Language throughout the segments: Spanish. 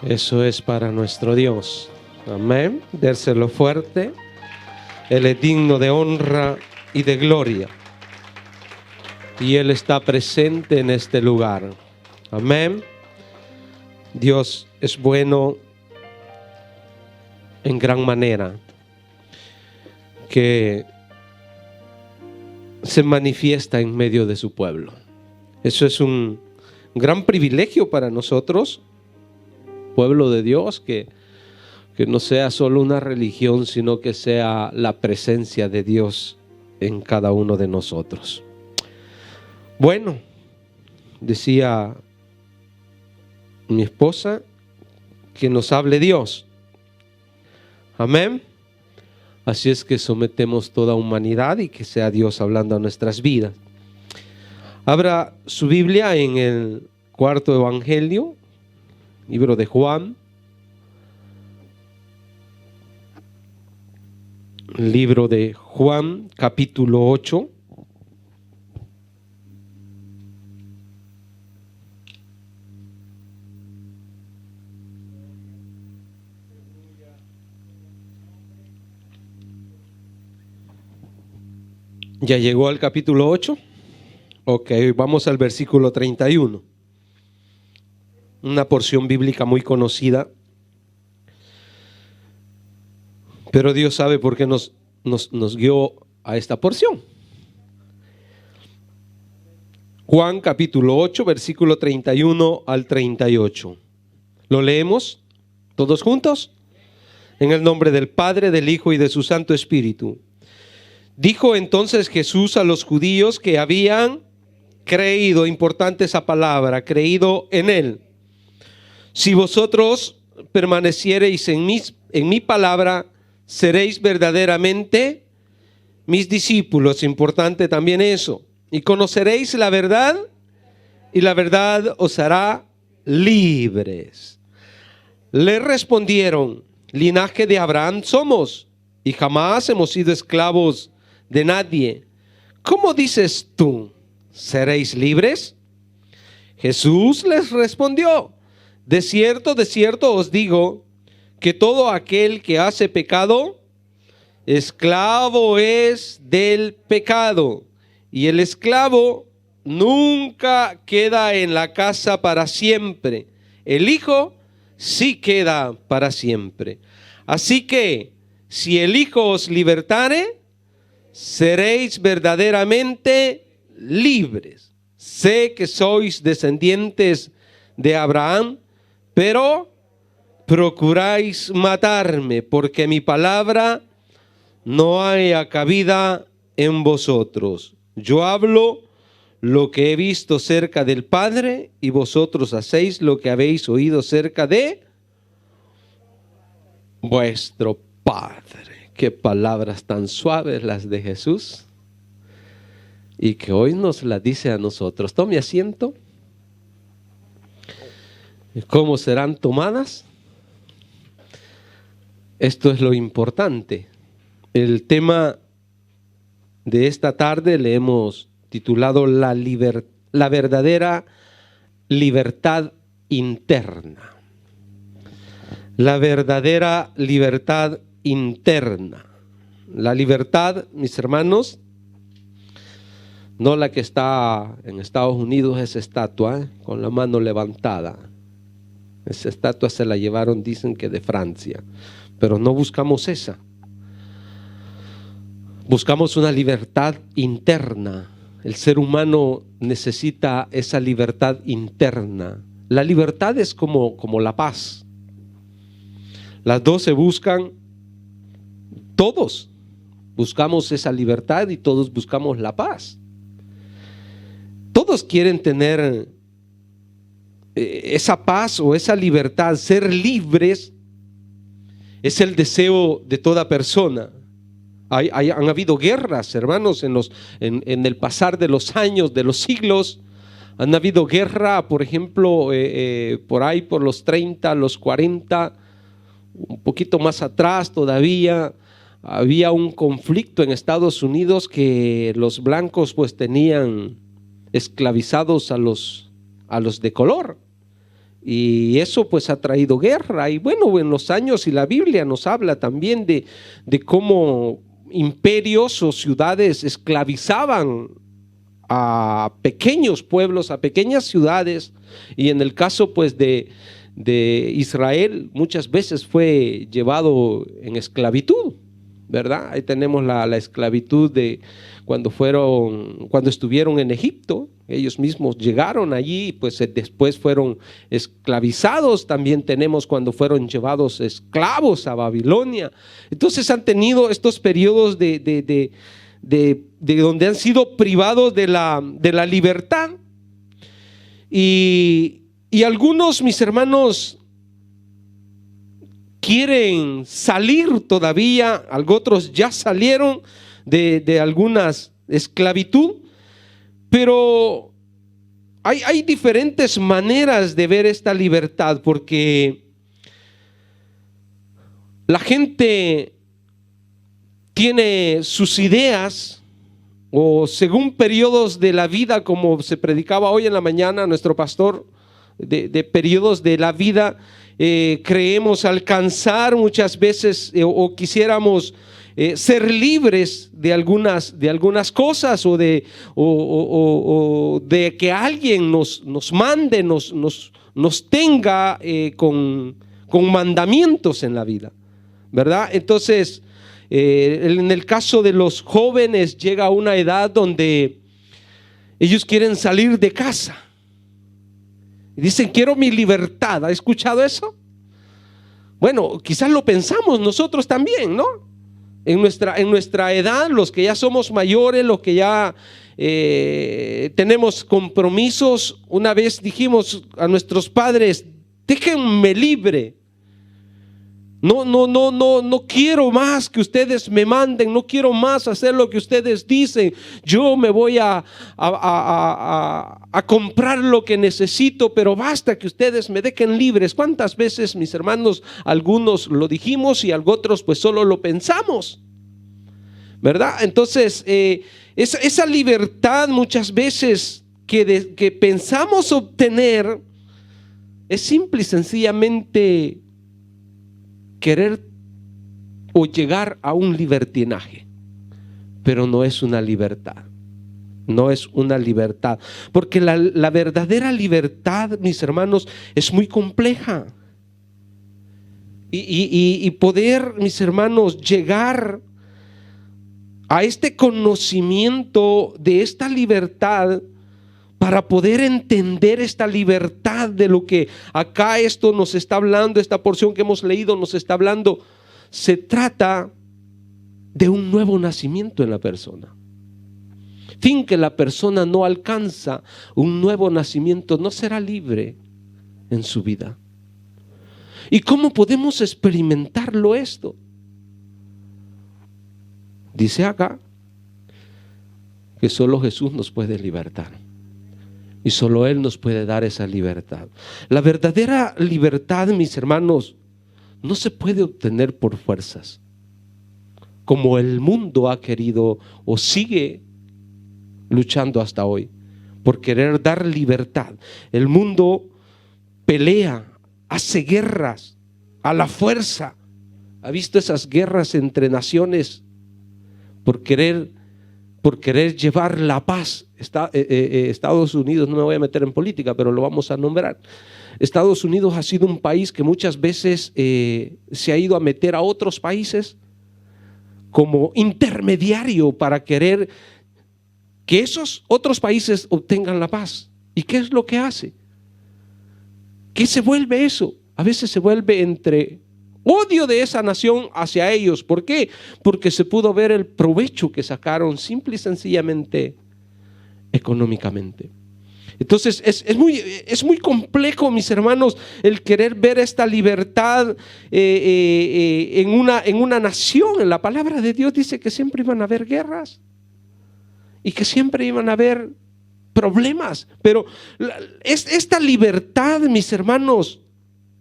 Eso es para nuestro Dios. Amén. Dérselo fuerte. Él es digno de honra y de gloria. Y Él está presente en este lugar. Amén. Dios es bueno en gran manera, que se manifiesta en medio de su pueblo. Eso es un gran privilegio para nosotros, pueblo de Dios, que no sea solo una religión, sino que sea la presencia de Dios en cada uno de nosotros. Bueno, decía mi esposa, que nos hable Dios. Amén. Así es que sometemos toda humanidad y que sea Dios hablando a nuestras vidas. Abra su Biblia en el cuarto evangelio, libro de Juan. Libro de Juan, capítulo 8. ¿Ya llegó al capítulo 8? Ok, vamos al versículo 31. Una porción bíblica muy conocida. Pero Dios sabe por qué nos guió a esta porción. Juan capítulo 8, versículo 31 al 38. ¿Lo leemos todos juntos? En el nombre del Padre, del Hijo y de su Santo Espíritu. Dijo entonces Jesús a los judíos que habían creído, importante esa palabra, creído en Él: si vosotros permaneciereis en mi palabra, seréis verdaderamente mis discípulos. Importante también eso. Y conoceréis la verdad, y la verdad os hará libres. Le respondieron: linaje de Abraham somos, y jamás hemos sido esclavos de nadie. ¿Cómo dices tú, seréis libres? Jesús les respondió: de cierto os digo, que todo aquel que hace pecado, esclavo es del pecado. Y el esclavo nunca queda en la casa para siempre. El Hijo sí queda para siempre. Así que, si el Hijo os libertare, seréis verdaderamente libres. Sé que sois descendientes de Abraham, pero procuráis matarme, porque mi palabra no haya cabida en vosotros. Yo hablo lo que he visto cerca del Padre, y vosotros hacéis lo que habéis oído cerca de vuestro Padre. Qué palabras tan suaves las de Jesús, y que hoy nos las dice a nosotros. Tome asiento. ¿Cómo serán tomadas? Esto es lo importante. El tema de esta tarde le hemos titulado la verdadera libertad interna. La verdadera libertad interna. La libertad, mis hermanos, no la que está en Estados Unidos, esa estatua, con la mano levantada. Esa estatua se la llevaron, dicen que de Francia, pero no buscamos esa. Buscamos una libertad interna. El ser humano necesita esa libertad interna. La libertad es como la paz. Las dos se buscan, todos buscamos esa libertad y todos buscamos la paz. Todos quieren tener esa paz o esa libertad. Ser libres es el deseo de toda persona. Han habido guerras, hermanos, en el pasar de los años, de los siglos. Han habido guerra, por ejemplo, por ahí por los 30, los 40, un poquito más atrás todavía. Había un conflicto en Estados Unidos que los blancos pues tenían esclavizados a los de color. Y eso pues ha traído guerra. Y bueno, en los años, y la Biblia nos habla también de cómo imperios o ciudades esclavizaban a pequeños pueblos, a pequeñas ciudades. Y en el caso pues de Israel, muchas veces fue llevado en esclavitud, ¿verdad? Ahí tenemos la esclavitud de cuando estuvieron en Egipto. Ellos mismos llegaron allí, pues después fueron esclavizados. También tenemos cuando fueron llevados esclavos a Babilonia. Entonces han tenido estos periodos de donde han sido privados de la libertad. Y algunos, mis hermanos, quieren salir todavía, otros ya salieron de algunas esclavitud, pero hay diferentes maneras de ver esta libertad, porque la gente tiene sus ideas, o según periodos de la vida, como se predicaba hoy en la mañana nuestro pastor, de periodos de la vida, creemos alcanzar muchas veces o quisiéramos ser libres de algunas cosas, o de que alguien nos mande, nos tenga con mandamientos en la vida, ¿verdad? Entonces, en el caso de los jóvenes, llega a una edad donde ellos quieren salir de casa y dicen: quiero mi libertad. ¿Ha escuchado eso? Bueno, quizás lo pensamos nosotros también, ¿no? En nuestra edad, los que ya somos mayores, los que ya tenemos compromisos, una vez dijimos a nuestros padres: déjenme libre. No quiero más que ustedes me manden, no quiero más hacer lo que ustedes dicen. Yo me voy a comprar lo que necesito, pero basta que ustedes me dejen libres. ¿Cuántas veces, mis hermanos, algunos lo dijimos y otros pues solo lo pensamos, ¿verdad? Entonces, esa libertad muchas veces que pensamos obtener es simple y sencillamente querer o llegar a un libertinaje, pero no es una libertad. No es una libertad, porque la verdadera libertad, mis hermanos, es muy compleja. Y poder, mis hermanos, llegar a este conocimiento de esta libertad, para poder entender esta libertad de lo que acá esto nos está hablando, esta porción que hemos leído nos está hablando, se trata de un nuevo nacimiento en la persona. Fin que la persona no alcanza un nuevo nacimiento, no será libre en su vida. ¿Y cómo podemos experimentarlo esto? Dice acá que solo Jesús nos puede libertar. Y solo Él nos puede dar esa libertad. La verdadera libertad, mis hermanos, no se puede obtener por fuerzas, como el mundo ha querido o sigue luchando hasta hoy por querer dar libertad. El mundo pelea, hace guerras a la fuerza. ¿Ha visto esas guerras entre naciones por querer llevar la paz? Estados Unidos, no me voy a meter en política, pero lo vamos a nombrar. Estados Unidos ha sido un país que muchas veces se ha ido a meter a otros países como intermediario para querer que esos otros países obtengan la paz. ¿Y qué es lo que hace? ¿Qué se vuelve eso? A veces se vuelve entre odio de esa nación hacia ellos. ¿Por qué? Porque se pudo ver el provecho que sacaron simple y sencillamente económicamente. Entonces es muy complejo, mis hermanos, el querer ver esta libertad en una nación. La palabra de Dios dice que siempre iban a haber guerras y que siempre iban a haber problemas, pero esta libertad, mis hermanos,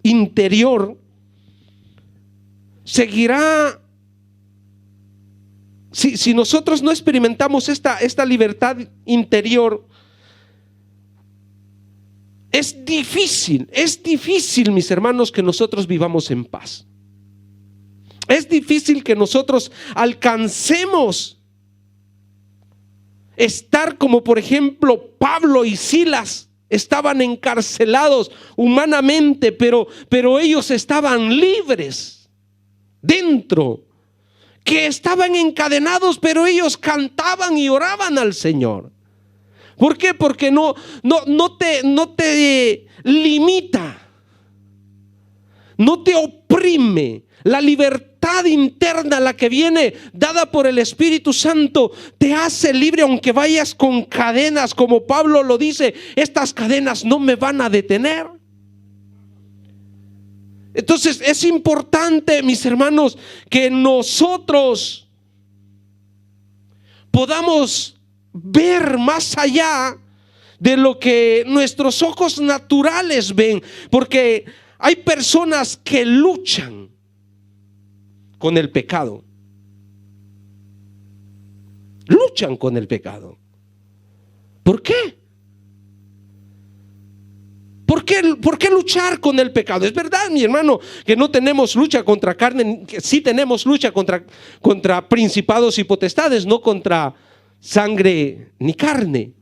interior, seguirá. Si nosotros no experimentamos esta libertad interior, es difícil, mis hermanos, que nosotros vivamos en paz. Es difícil que nosotros alcancemos estar como, por ejemplo, Pablo y Silas. Estaban encarcelados humanamente, pero ellos estaban libres dentro. Que estaban encadenados, pero ellos cantaban y oraban al Señor. ¿Por qué? Porque no te limita, no te oprime. La libertad interna, la que viene dada por el Espíritu Santo, te hace libre aunque vayas con cadenas, como Pablo lo dice: estas cadenas no me van a detener. Entonces es importante, mis hermanos, que nosotros podamos ver más allá de lo que nuestros ojos naturales ven, porque hay personas que luchan con el pecado. Luchan con el pecado. ¿Por qué? ¿Por qué luchar con el pecado? Es verdad, mi hermano, que no tenemos lucha contra carne, que sí tenemos lucha contra principados y potestades, no contra sangre ni carne.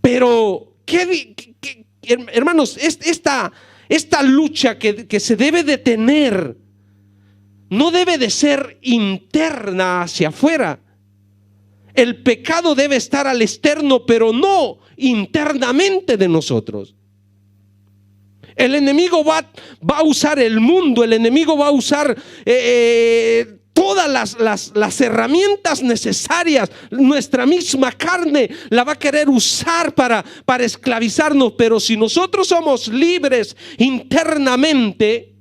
Pero, hermanos, esta lucha que se debe de tener, no debe de ser interna hacia afuera. El pecado debe estar al externo, pero no internamente de nosotros. El enemigo va a usar el mundo, el enemigo va a usar todas las herramientas necesarias. Nuestra misma carne la va a querer usar para esclavizarnos, pero si nosotros somos libres internamente,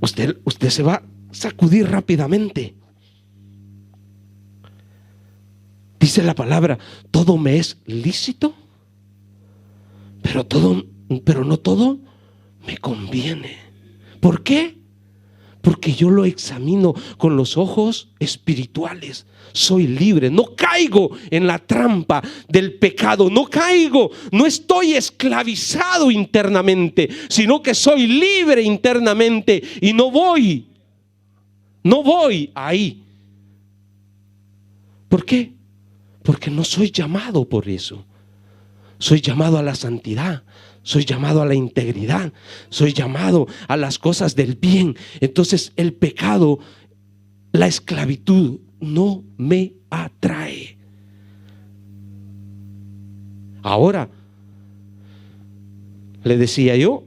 usted se va a sacudir rápidamente. Dice la palabra: todo me es lícito, pero no todo me conviene. ¿Por qué? Porque yo lo examino con los ojos espirituales. Soy libre, no caigo en la trampa del pecado, no estoy esclavizado internamente, sino que soy libre internamente y no voy ahí. ¿Por qué? Porque no soy llamado por eso. Soy llamado a la santidad, soy llamado a la integridad, soy llamado a las cosas del bien. Entonces el pecado, la esclavitud, no me atrae. Ahora, le decía yo,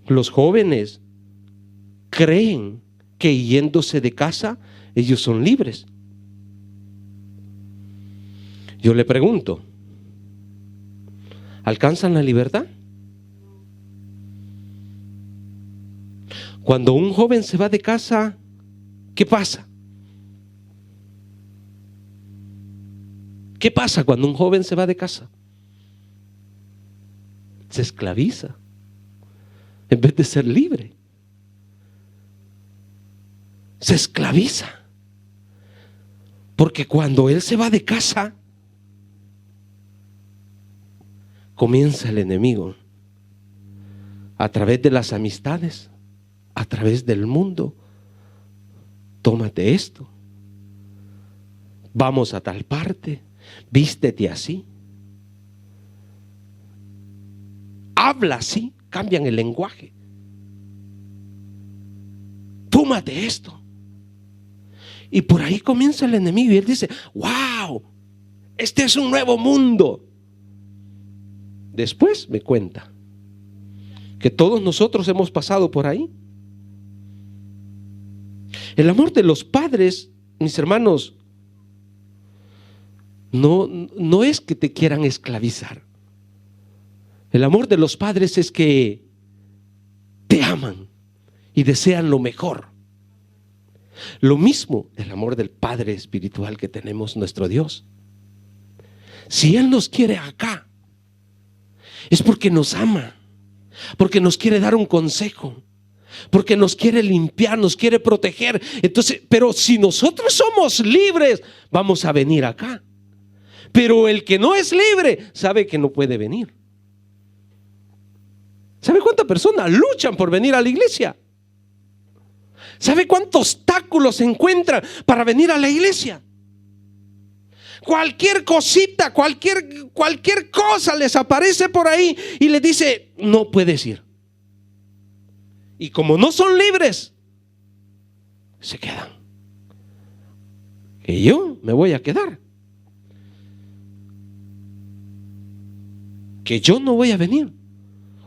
los jóvenes creen que yéndose de casa ellos son libres. Yo le pregunto: ¿alcanzan la libertad? Cuando un joven se va de casa, ¿qué pasa? ¿Qué pasa cuando un joven se va de casa? Se esclaviza en vez de ser libre. Se esclaviza. Porque cuando él se va de casa, comienza el enemigo a través de las amistades, a través del mundo. Tómate esto, vamos a tal parte, vístete así, habla así, cambian el lenguaje. Tómate esto. Y por ahí comienza el enemigo y él dice: wow, este es un nuevo mundo. Después me cuenta que todos nosotros hemos pasado por ahí. El amor de los padres, mis hermanos, no es que te quieran esclavizar. El amor de los padres es que te aman y desean lo mejor. Lo mismo el amor del Padre espiritual que tenemos, nuestro Dios. Si Él nos quiere acá, es porque nos ama, porque nos quiere dar un consejo, porque nos quiere limpiar, nos quiere proteger. Entonces, pero si nosotros somos libres, vamos a venir acá. Pero el que no es libre sabe que no puede venir. ¿Sabe cuántas personas luchan por venir a la iglesia? ¿Sabe cuántos obstáculos se encuentran para venir a la iglesia? Cualquier cosita, cualquier cosa les aparece por ahí y les dice, no puedes ir. Y como no son libres, se quedan. Y yo me voy a quedar. Que yo no voy a venir.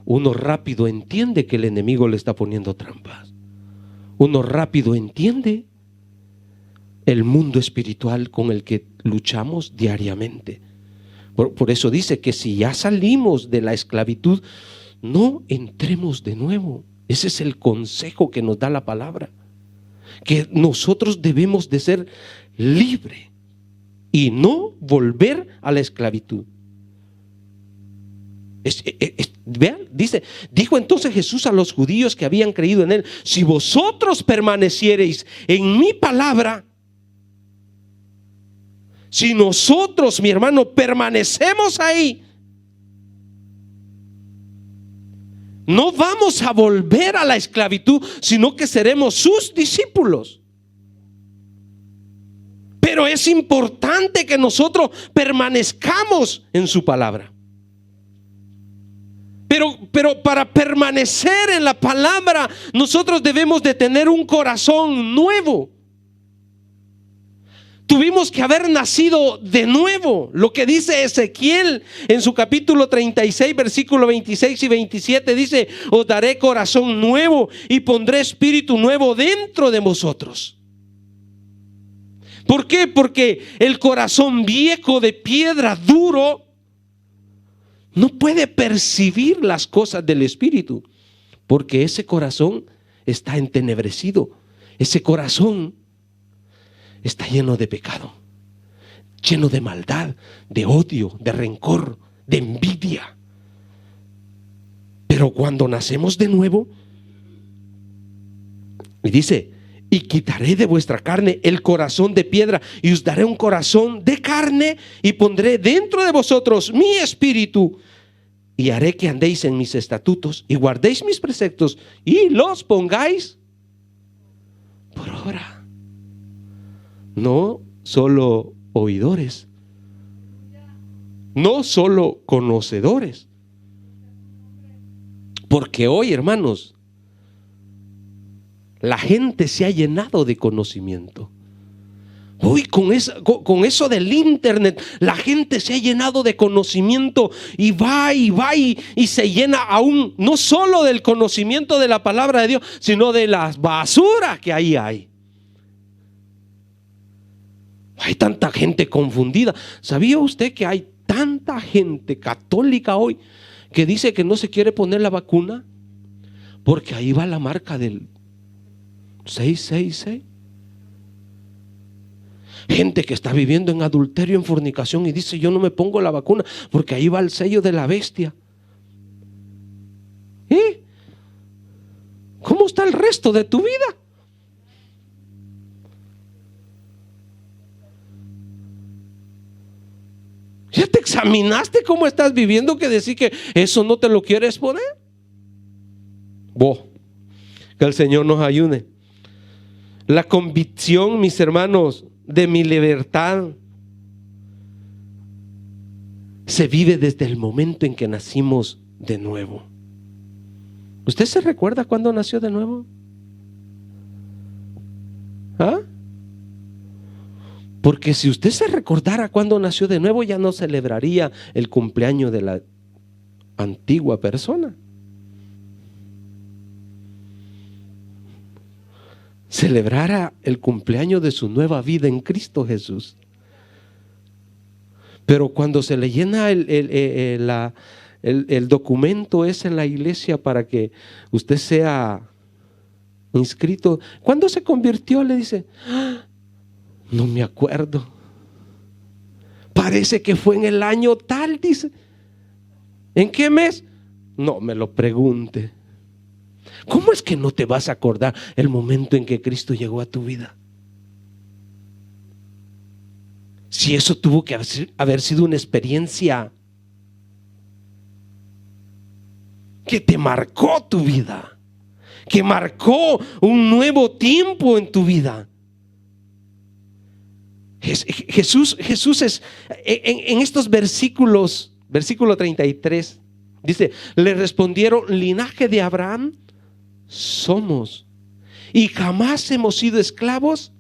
Uno rápido entiende que el enemigo le está poniendo trampas. Uno rápido entiende el mundo espiritual con el que luchamos diariamente. Por eso dice que si ya salimos de la esclavitud, no entremos de nuevo. Ese es el consejo que nos da la palabra. Que nosotros debemos de ser libres y no volver a la esclavitud. Vean, dijo entonces Jesús a los judíos que habían creído en él: si vosotros permaneciereis en mi palabra, si nosotros, mi hermano, permanecemos ahí, no vamos a volver a la esclavitud, sino que seremos sus discípulos. Pero es importante que nosotros permanezcamos en su palabra. Pero para permanecer en la palabra, nosotros debemos de tener un corazón nuevo. Tuvimos que haber nacido de nuevo. Lo que dice Ezequiel en su capítulo 36, versículo 26 y 27, dice: os daré corazón nuevo y pondré espíritu nuevo dentro de vosotros. ¿Por qué? Porque el corazón viejo de piedra duro no puede percibir las cosas del Espíritu, porque ese corazón está entenebrecido. Ese corazón está lleno de pecado, lleno de maldad, de odio, de rencor, de envidia. Pero cuando nacemos de nuevo, y dice: y quitaré de vuestra carne el corazón de piedra y os daré un corazón de carne, y pondré dentro de vosotros mi espíritu, y haré que andéis en mis estatutos y guardéis mis preceptos y los pongáis por obra. No solo oidores, no solo conocedores. Porque hoy, hermanos, la gente se ha llenado de conocimiento. Hoy con eso del internet, la gente se ha llenado de conocimiento y va y se llena aún no solo del conocimiento de la palabra de Dios, sino de las basuras que ahí hay. Hay tanta gente confundida. ¿Sabía usted que hay tanta gente católica hoy que dice que no se quiere poner la vacuna porque ahí va la marca del 666? Gente que está viviendo en adulterio, en fornicación, y dice: yo no me pongo la vacuna porque ahí va el sello de la bestia. ¿Y cómo está el resto de tu vida? ¿Ya te examinaste cómo estás viviendo, que decir que eso no te lo quieres poner? Que el Señor nos ayude. La convicción, mis hermanos, de mi libertad se vive desde el momento en que nacimos de nuevo. ¿Usted se recuerda cuándo nació de nuevo? ¿Ah? Porque si usted se recordara cuándo nació de nuevo, ya no celebraría el cumpleaños de la antigua persona. Celebrara el cumpleaños de su nueva vida en Cristo Jesús. Pero cuando se le llena el documento ese en la iglesia para que usted sea inscrito, ¿cuándo se convirtió? Le dice: no me acuerdo. Parece que fue en el año tal, dice. ¿En qué mes? No me lo pregunte. ¿Cómo es que no te vas a acordar el momento en que Cristo llegó a tu vida? Si eso tuvo que haber sido una experiencia que te marcó tu vida, que marcó un nuevo tiempo en tu vida. Jesús es en estos versículos, versículo 33, dice: le respondieron: linaje de Abraham somos, y jamás hemos sido esclavos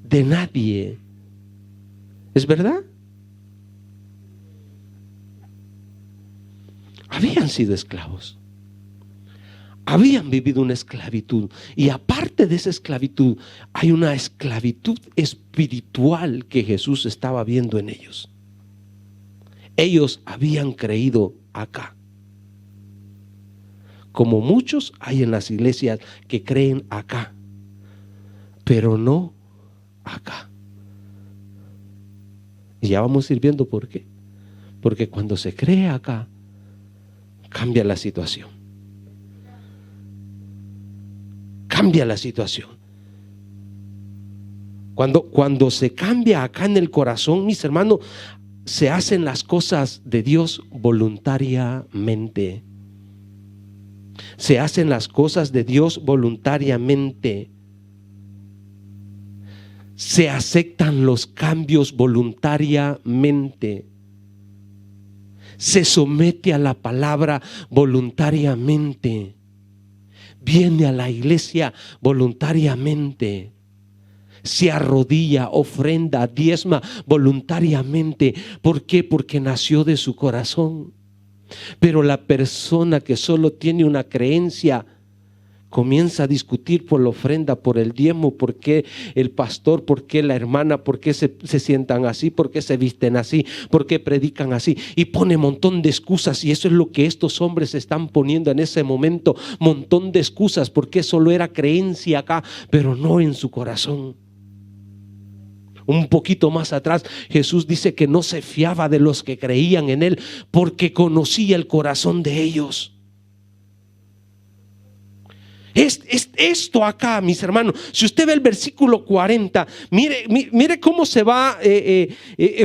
de nadie. ¿Es verdad? Habían sido esclavos, habían vivido una esclavitud, y aparte de esa esclavitud hay una esclavitud espiritual que Jesús estaba viendo en ellos. Ellos habían creído acá, como muchos hay en las iglesias que creen acá, pero no acá. Y ya vamos a ir viendo por qué. Porque cuando se cree acá, cambia la situación. Cambia la situación. Cuando se cambia acá en el corazón, mis hermanos, se hacen las cosas de Dios voluntariamente. Se hacen las cosas de Dios voluntariamente. Se aceptan los cambios voluntariamente. Se somete a la palabra voluntariamente. Viene a la iglesia voluntariamente. Se arrodilla, ofrenda, diezma voluntariamente. ¿Por qué? Porque nació de su corazón. Pero la persona que solo tiene una creencia comienza a discutir por la ofrenda, por el diezmo, por qué el pastor, por qué la hermana, por qué se sientan así, por qué se visten así, por qué predican así, y pone un montón de excusas. Y eso es lo que estos hombres están poniendo en ese momento, montón de excusas, porque solo era creencia acá, pero no en su corazón. Un poquito más atrás, Jesús dice que no se fiaba de los que creían en Él, porque conocía el corazón de ellos. Es esto acá, mis hermanos. Si usted ve el versículo 40, mire cómo se va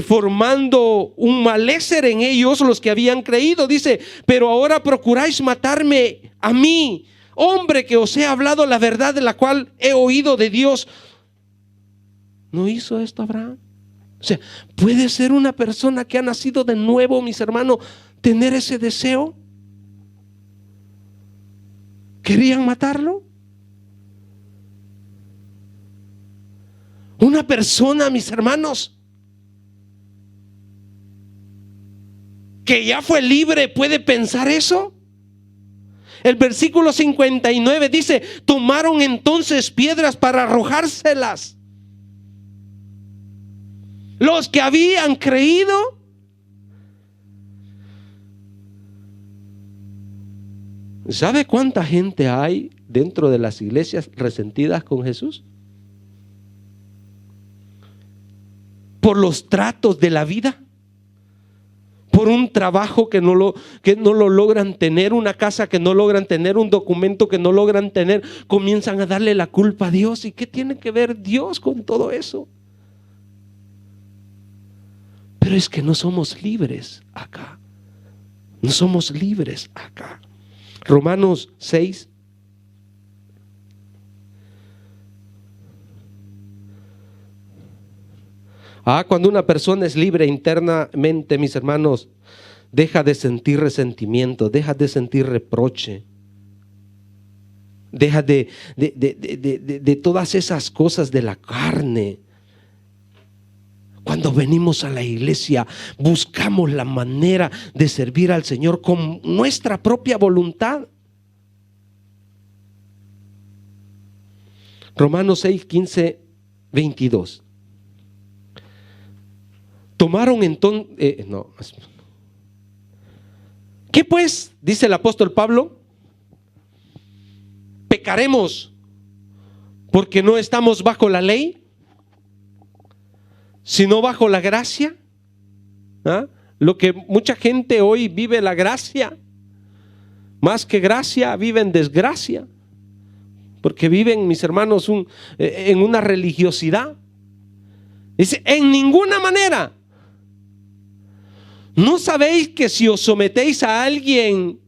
formando un malestar en ellos, los que habían creído. Dice: pero ahora procuráis matarme a mí, hombre, que os he hablado la verdad de la cual he oído de Dios. ¿No hizo esto Abraham? O sea, ¿puede ser una persona que ha nacido de nuevo, mis hermanos, tener ese deseo? ¿Querían matarlo? Una persona, mis hermanos, que ya fue libre, ¿puede pensar eso? El versículo 59 dice: tomaron entonces piedras para arrojárselas. Los que habían creído. ¿Sabe cuánta gente hay dentro de las iglesias resentidas con Jesús? Por los tratos de la vida, por un trabajo que no lo logran tener, una casa que no logran tener, un documento que no logran tener, comienzan a darle la culpa a Dios. ¿Y qué tiene que ver Dios con todo eso? Pero es que no somos libres acá. No somos libres acá. Romanos 6. Cuando una persona es libre internamente, mis hermanos, deja de sentir resentimiento, deja de sentir reproche, deja de todas esas cosas de la carne. Cuando venimos a la iglesia, buscamos la manera de servir al Señor con nuestra propia voluntad. Romanos 6, 15, 22. Tomaron entonces, ¿qué pues? Dice el apóstol Pablo. ¿Pecaremos porque no estamos bajo la ley, sino bajo la gracia? Lo que mucha gente hoy vive la gracia, más que gracia, viven desgracia, porque viven, mis hermanos, en una religiosidad Dice, en ninguna manera. ¿No sabéis que si os sometéis a alguien,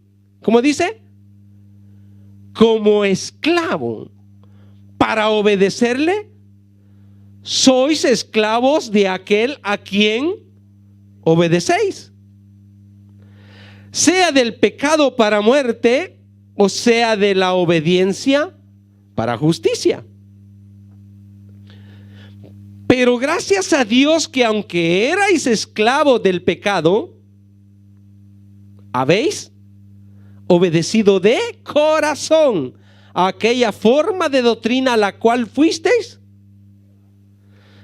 ¿cómo dice? Como esclavo para obedecerle, sois esclavos de aquel a quien obedecéis? Sea del pecado para muerte, o sea de la obediencia para justicia. Pero gracias a Dios que aunque erais esclavos del pecado, habéis obedecido de corazón a aquella forma de doctrina a la cual fuisteis.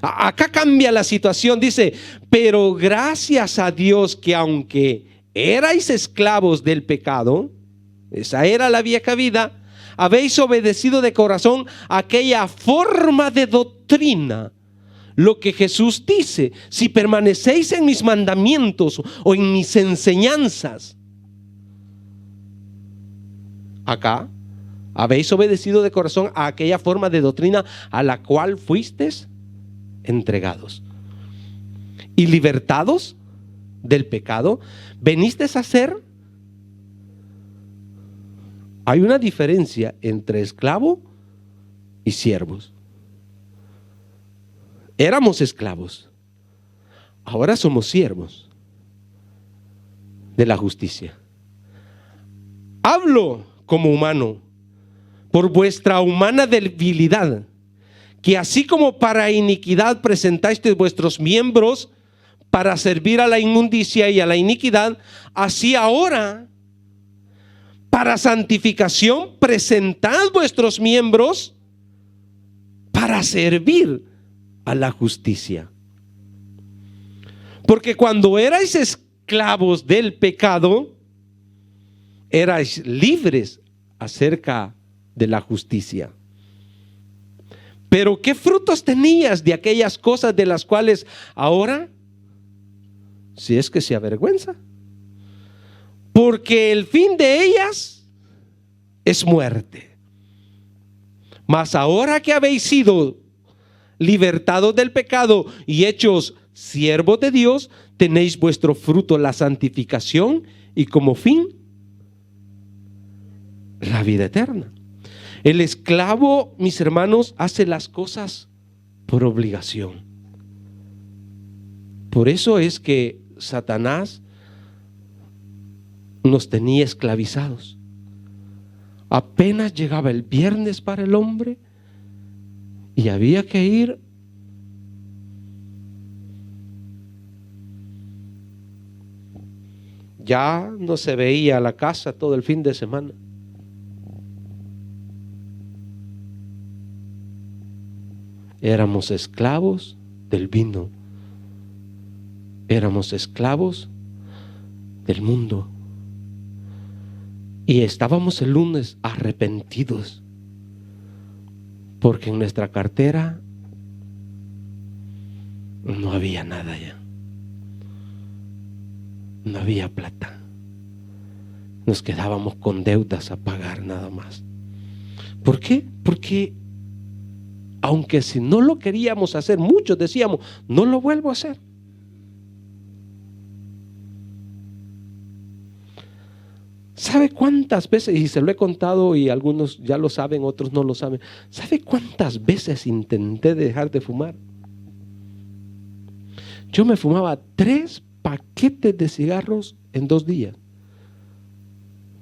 Acá cambia la situación, dice, pero gracias a Dios que aunque erais esclavos del pecado, esa era la vieja vida, habéis obedecido de corazón a aquella forma de doctrina. Lo que Jesús dice, si permanecéis en mis mandamientos o en mis enseñanzas, acá habéis obedecido de corazón a aquella forma de doctrina a la cual fuisteis entregados y libertados del pecado, venisteis a ser. Hay una diferencia entre esclavo y siervos. Éramos esclavos, ahora somos siervos de la justicia. Hablo como humano por vuestra humana debilidad, que así como para iniquidad presentáis vuestros miembros para servir a la inmundicia y a la iniquidad, así ahora para santificación presentad vuestros miembros para servir a la justicia. Porque cuando erais esclavos del pecado, erais libres acerca de la justicia. Pero ¿qué frutos tenías de aquellas cosas de las cuales ahora, si es que se avergüenza? Porque el fin de ellas es muerte. Mas ahora que habéis sido libertados del pecado y hechos siervos de Dios, tenéis vuestro fruto la santificación y como fin la vida eterna. El esclavo, mis hermanos, hace las cosas por obligación. Por eso es que Satanás nos tenía esclavizados. Apenas llegaba el viernes para el hombre y había que ir ya no se veía la casa todo el fin de semana. Éramos esclavos del vino. Éramos esclavos del mundo. Y estábamos el lunes arrepentidos, porque en nuestra cartera no había nada ya. No había plata. Nos quedábamos con deudas a pagar nada más. ¿Por qué? Porque aunque si no lo queríamos hacer, muchos decíamos, no lo vuelvo a hacer. ¿Sabe cuántas veces? Y se lo he contado y algunos ya lo saben, otros no lo saben. ¿Sabe cuántas veces intenté dejar de fumar? Yo me fumaba 3 paquetes de cigarros en 2 días.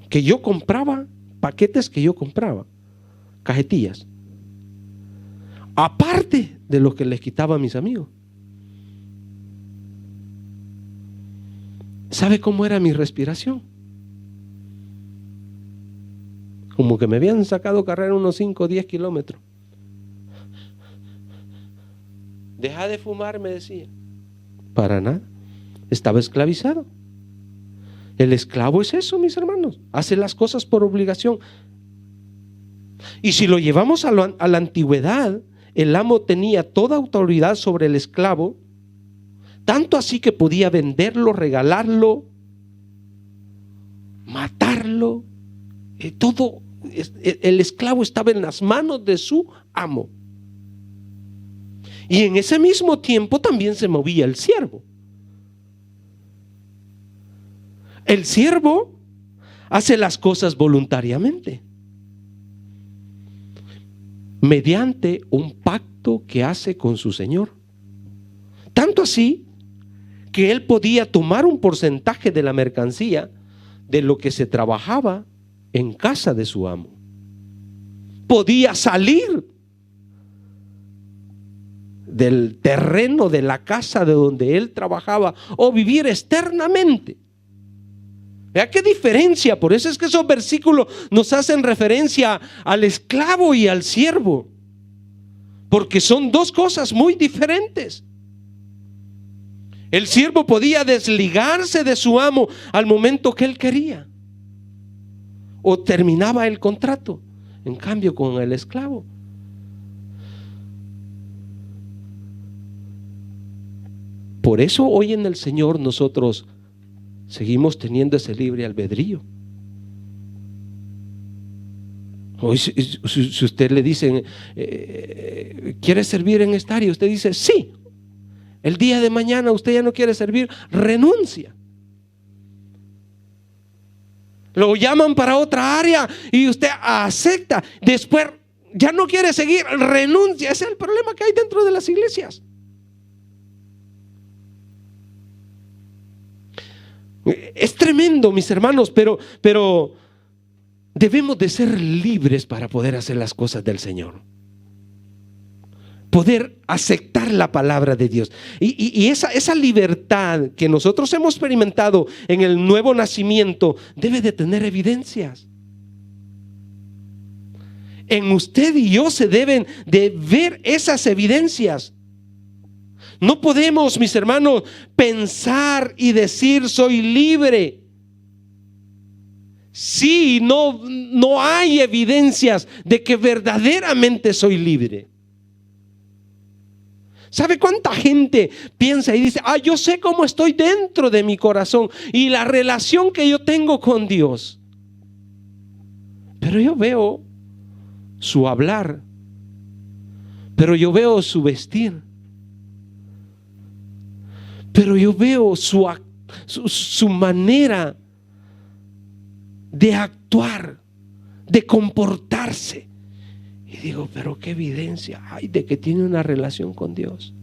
Que yo compraba, paquetes que yo compraba, cajetillas. Aparte de lo que les quitaba a mis amigos. ¿Sabe cómo era mi respiración? Como que me habían sacado carrera unos 5 o 10 kilómetros. Deja de fumar, me decía. Para nada. Estaba esclavizado. El esclavo es eso, mis hermanos. Hace las cosas por obligación. Y si lo llevamos a la antigüedad, el amo tenía toda autoridad sobre el esclavo, tanto así que podía venderlo, regalarlo, matarlo. Todo, el esclavo estaba en las manos de su amo. Y en ese mismo tiempo también se movía el siervo. El siervo hace las cosas voluntariamente, mediante un pacto que hace con su Señor. Tanto así que él podía tomar un porcentaje de la mercancía de lo que se trabajaba en casa de su amo. Podía salir del terreno de la casa de donde él trabajaba o vivir externamente. Vea qué diferencia. Por eso es que esos versículos nos hacen referencia al esclavo y al siervo, porque son dos cosas muy diferentes. El siervo podía desligarse de su amo al momento que él quería, o terminaba el contrato. En cambio, con el esclavo, por eso hoy en el Señor nosotros seguimos teniendo ese libre albedrío. Hoy si usted le dicen, ¿quiere servir en esta área? Usted dice, sí. El día de mañana usted ya no quiere servir, renuncia. Lo llaman para otra área y usted acepta. Después ya no quiere seguir, renuncia. Ese es el problema que hay dentro de las iglesias. Es tremendo, mis hermanos, pero debemos de ser libres para poder hacer las cosas del Señor. Poder aceptar la palabra de Dios. Y esa libertad que nosotros hemos experimentado en el nuevo nacimiento debe de tener evidencias. En usted y yo se deben de ver esas evidencias. No podemos, mis hermanos, pensar y decir soy libre si no hay evidencias de que verdaderamente soy libre. ¿Sabe cuánta gente piensa y dice, yo sé cómo estoy dentro de mi corazón y la relación que yo tengo con Dios? Pero yo veo su hablar, pero yo veo su vestir, pero yo veo su manera de actuar, de comportarse. Y digo, pero qué evidencia hay de que tiene una relación con Dios.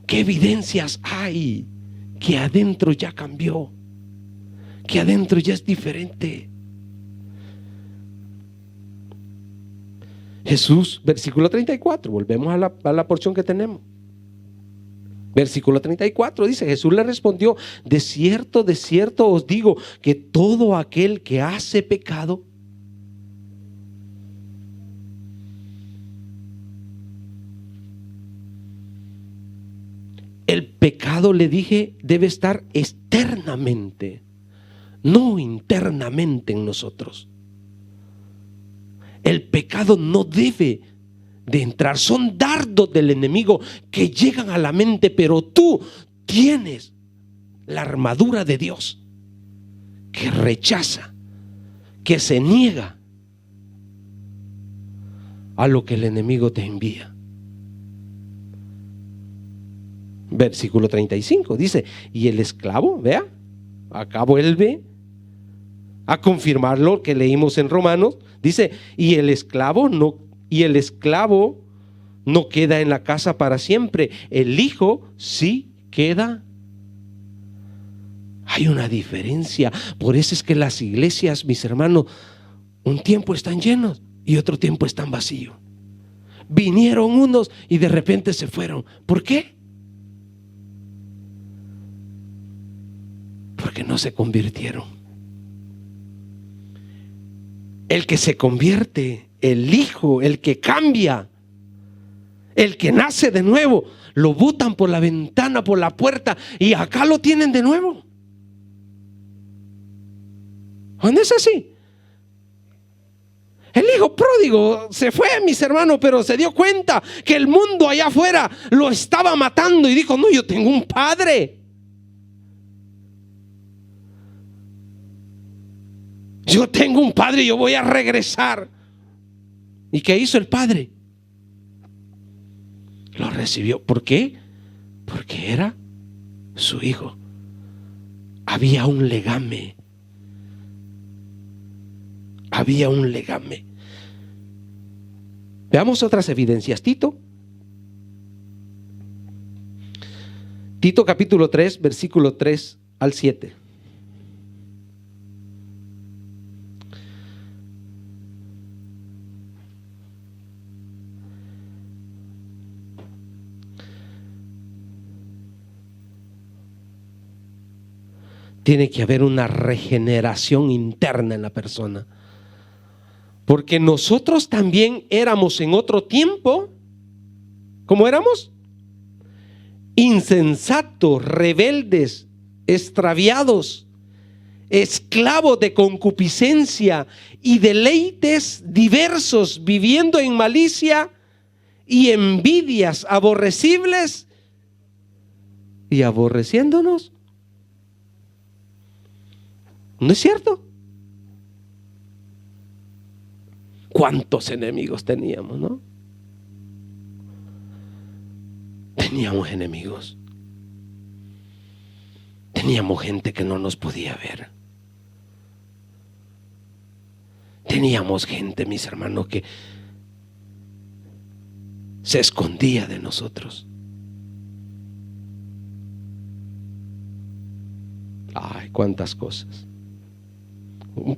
¿Qué evidencias hay que adentro ya cambió? Que adentro ya es diferente. Jesús, versículo 34, volvemos a la porción que tenemos. Versículo 34 dice, Jesús le respondió, de cierto os digo que todo aquel que hace pecado, el pecado, le dije, debe estar externamente, no internamente en nosotros. El pecado no debe de entrar. Son dardos del enemigo que llegan a la mente, pero tú tienes la armadura de Dios que rechaza, que se niega a lo que el enemigo te envía. Versículo 35 dice, y el esclavo, vea, acá vuelve a confirmar lo que leímos en Romanos, dice, y el esclavo no queda en la casa para siempre, el hijo sí queda. Hay una diferencia. Por eso es que las iglesias, mis hermanos, un tiempo están llenos y otro tiempo están vacíos. Vinieron unos y de repente se fueron. ¿Por qué? Porque no se convirtieron. El que se convierte, el hijo, el que cambia, el que nace de nuevo, lo botan por la ventana, por la puerta, y acá lo tienen de nuevo. ¿No es así? El hijo pródigo se fue, mis hermanos, pero se dio cuenta que el mundo allá afuera lo estaba matando y dijo, no, yo tengo un padre. Yo tengo un padre y yo voy a regresar. ¿Y qué hizo el padre? Lo recibió. ¿Por qué? Porque era su hijo. Había un legame. Había un legame. Veamos otras evidencias. Tito capítulo 3, versículo 3 al 7. Tiene que haber una regeneración interna en la persona. Porque nosotros también éramos en otro tiempo. ¿Cómo éramos? Insensatos, rebeldes, extraviados, esclavos de concupiscencia y deleites diversos, viviendo en malicia y envidias, aborrecibles y aborreciéndonos. ¿No es cierto? ¿Cuántos enemigos teníamos, no? Teníamos enemigos. Teníamos gente que no nos podía ver. Teníamos gente, mis hermanos, que se escondía de nosotros. Ay, cuántas cosas.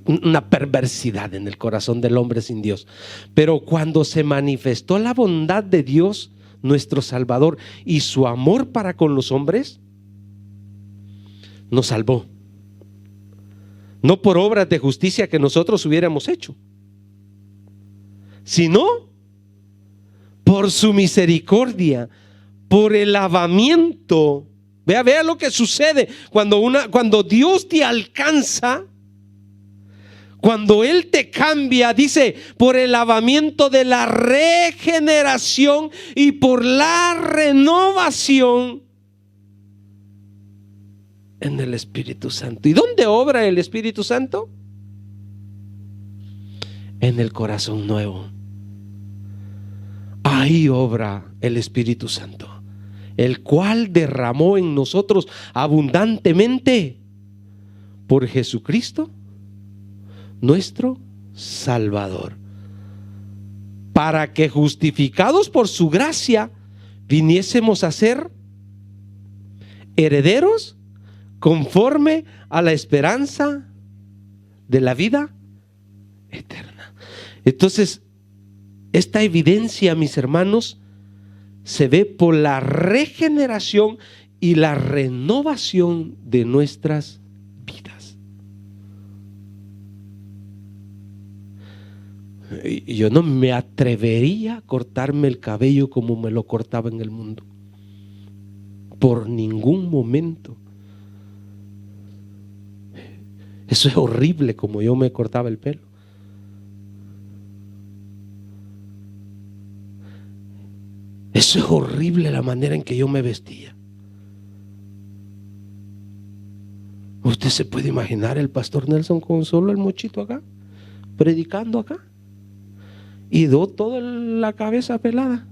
Una perversidad en el corazón del hombre sin Dios. Pero cuando se manifestó la bondad de Dios, nuestro Salvador, y su amor para con los hombres, nos salvó. No por obras de justicia que nosotros hubiéramos hecho, sino por su misericordia, por el lavamiento. Vea lo que sucede cuando Dios te alcanza. Cuando Él te cambia, dice, por el lavamiento de la regeneración y por la renovación en el Espíritu Santo. ¿Y dónde obra el Espíritu Santo? En el corazón nuevo. Ahí obra el Espíritu Santo, el cual derramó en nosotros abundantemente por Jesucristo, nuestro Salvador, para que justificados por su gracia viniésemos a ser herederos conforme a la esperanza de la vida eterna. Entonces, esta evidencia, mis hermanos, se ve por la regeneración y la renovación de nuestras vidas. Y yo no me atrevería a cortarme el cabello como me lo cortaba en el mundo, por ningún momento. Eso es horrible, como yo me cortaba el pelo. Eso es horrible, la manera en que yo me vestía. Usted se puede imaginar el pastor Nelson con solo el mochito acá, predicando acá, y toda la cabeza pelada.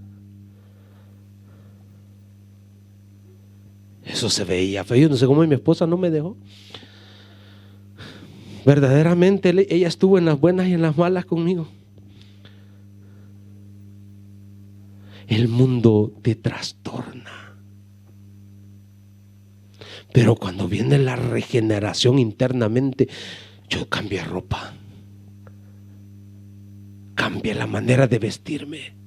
Eso se veía feo. Yo no sé cómo mi esposa no me dejó. Verdaderamente ella estuvo en las buenas y en las malas conmigo. El mundo te trastorna. Pero cuando viene la regeneración internamente, yo cambié ropa, cambié la manera de vestirme.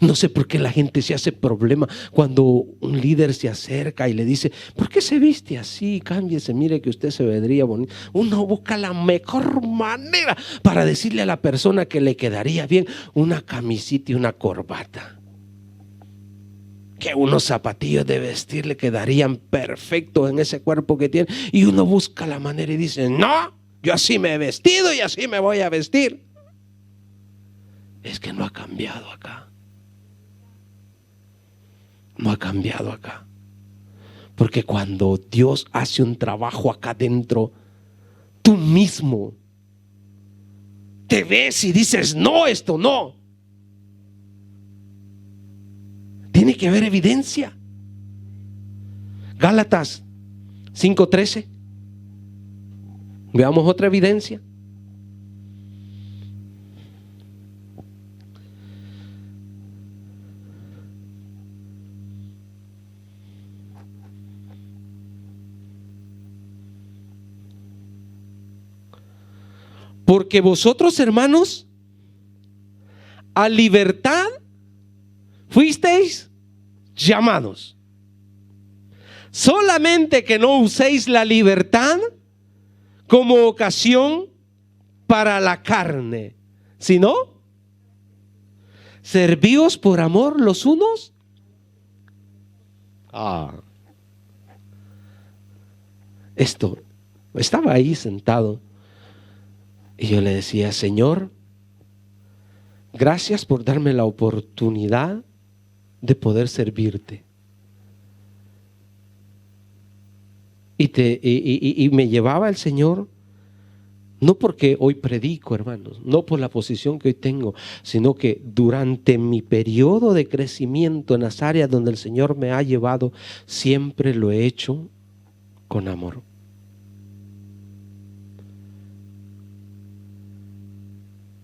No sé por qué la gente se hace problema cuando un líder se acerca y le dice: ¿por qué se viste así? Cámbiese, mire que usted se vendría bonito. Uno busca la mejor manera para decirle a la persona que le quedaría bien una camisita y una corbata, que unos zapatillos de vestir le quedarían perfectos en ese cuerpo que tiene, y uno busca la manera y dice: no, yo así me he vestido y así me voy a vestir. Es que no ha cambiado acá. No ha cambiado acá. Porque cuando Dios hace un trabajo acá dentro, tú mismo te ves y dices: no, esto no. Tiene que haber evidencia. Gálatas 5:13. Veamos otra evidencia. Porque vosotros, hermanos, a libertad fuisteis llamados. Solamente que no uséis la libertad como ocasión para la carne, sino servíos por amor los unos. Esto, estaba ahí sentado y yo le decía: Señor, gracias por darme la oportunidad de poder servirte. Y me llevaba el Señor, no porque hoy predico, hermanos, no por la posición que hoy tengo, sino que durante mi periodo de crecimiento en las áreas donde el Señor me ha llevado, siempre lo he hecho con amor.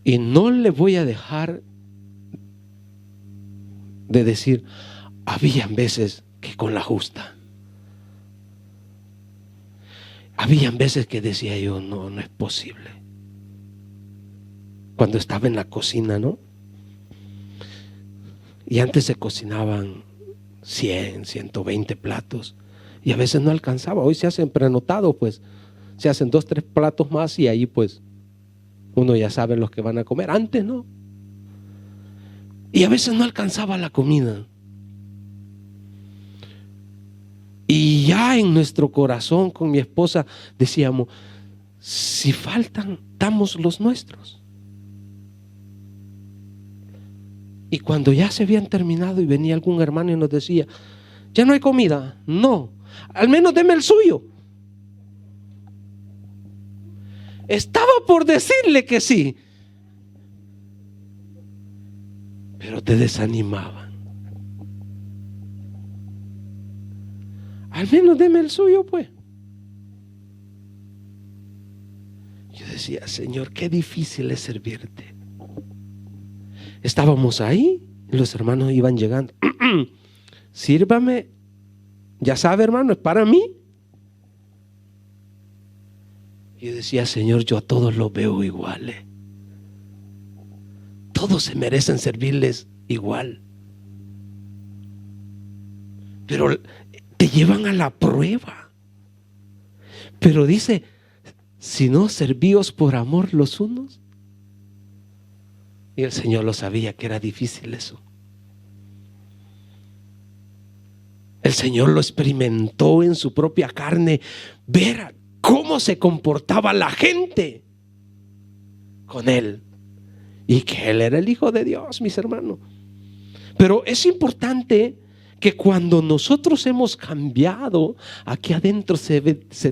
Y no le voy a dejar de decir, habían veces que con la justa. Habían veces que decía yo, no es posible. Cuando estaba en la cocina, ¿no? Y antes se cocinaban 100, 120 platos. Y a veces no alcanzaba. Hoy se hacen prenotados, pues. Se hacen 2, 3 platos más y ahí pues uno ya sabe los que van a comer. Antes no. Y a veces no alcanzaba la comida. Y ya en nuestro corazón con mi esposa decíamos, si faltan, damos los nuestros. Y cuando ya se habían terminado y venía algún hermano y nos decía, ya no hay comida, no, al menos deme el suyo. Estaba por decirle que sí, pero te desanimaban. Al menos deme el suyo, pues. Yo decía, Señor, qué difícil es servirte. Estábamos ahí, y los hermanos iban llegando. Sírvame, ya sabe, hermano, es para mí. Yo decía, Señor, yo a todos los veo iguales. Todos se merecen servirles igual. Pero te llevan a la prueba. Pero dice, si no servíos por amor los unos. Y el Señor lo sabía que era difícil eso. El Señor lo experimentó en su propia carne, ver cómo se comportaba la gente con Él. Y que Él era el Hijo de Dios, mis hermanos. Pero es importante que cuando nosotros hemos cambiado, aquí adentro se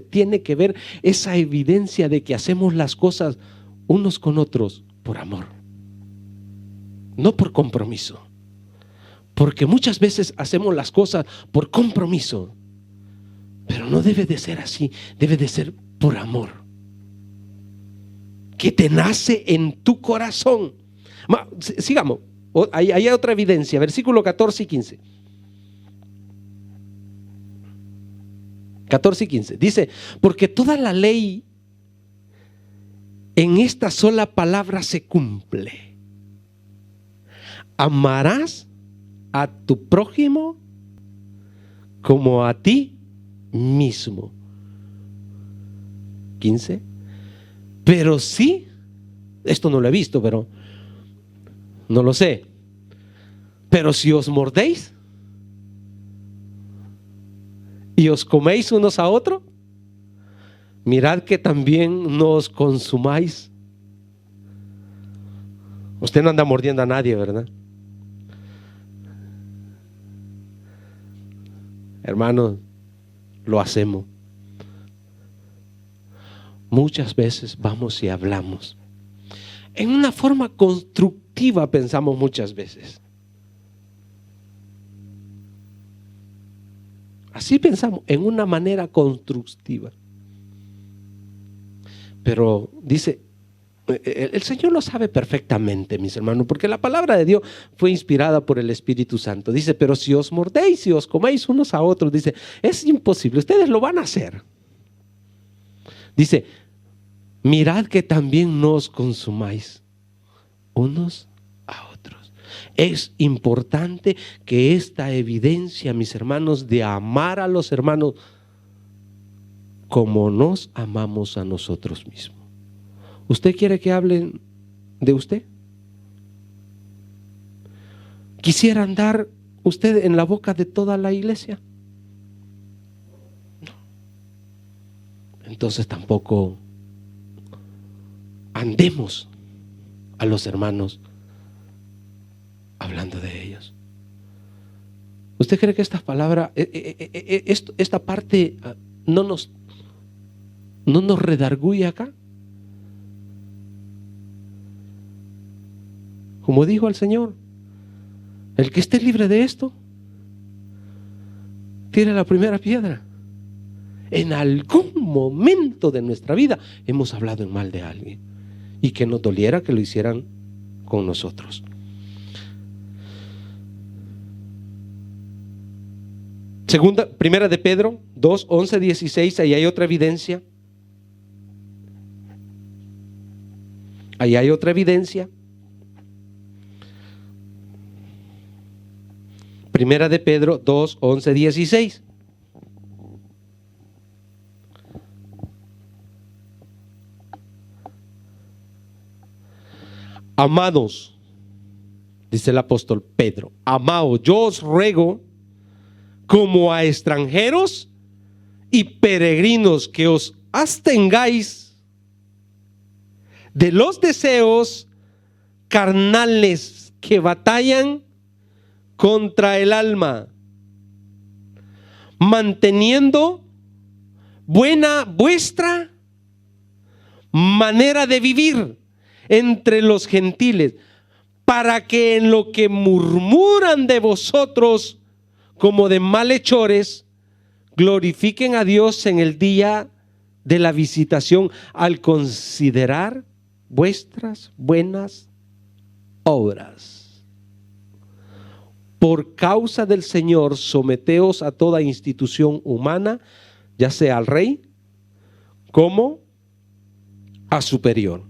tiene que ver esa evidencia de que hacemos las cosas unos con otros por amor, no por compromiso. Porque muchas veces hacemos las cosas por compromiso, pero no debe de ser así, debe de ser por amor, que te nace en tu corazón. Sigamos, ahí hay otra evidencia, versículo 14 y 15. 14 y 15. Dice, porque toda la ley en esta sola palabra se cumple. Amarás a tu prójimo como a ti mismo. 15. Pero sí, esto no lo he visto, pero no lo sé. Pero si os mordéis y os coméis unos a otros, mirad que también no os consumáis. Usted no anda mordiendo a nadie, ¿verdad? Hermanos, lo hacemos. Muchas veces vamos y hablamos. En una forma constructiva pensamos muchas veces. Así pensamos, en una manera constructiva. Pero dice, el Señor lo sabe perfectamente, mis hermanos, porque la palabra de Dios fue inspirada por el Espíritu Santo. Dice, pero si os mordéis y os coméis unos a otros, dice, es imposible, ustedes lo van a hacer. Dice, mirad que también no os consumáis unos a otros. Es importante que esta evidencia, mis hermanos, de amar a los hermanos como nos amamos a nosotros mismos. ¿Usted quiere que hablen de usted? ¿Quisiera andar usted en la boca de toda la iglesia? No. Entonces tampoco andemos a los hermanos hablando de ellos. ¿Usted cree que esta palabra, esta parte no nos redarguye acá? Como dijo el Señor, el que esté libre de esto, tire la primera piedra. En algún momento de nuestra vida hemos hablado en mal de alguien y que nos doliera que lo hicieran con nosotros. Primera de Pedro 2, 11, 16, ahí hay otra evidencia. Ahí hay otra evidencia. Primera de Pedro 2, 11, 16. Amados, dice el apóstol Pedro, amados, yo os ruego como a extranjeros y peregrinos que os abstengáis de los deseos carnales que batallan contra el alma, manteniendo buena vuestra manera de vivir entre los gentiles, para que en lo que murmuran de vosotros como de malhechores, glorifiquen a Dios en el día de la visitación al considerar vuestras buenas obras. Por causa del Señor, someteos a toda institución humana, ya sea al rey como a superior,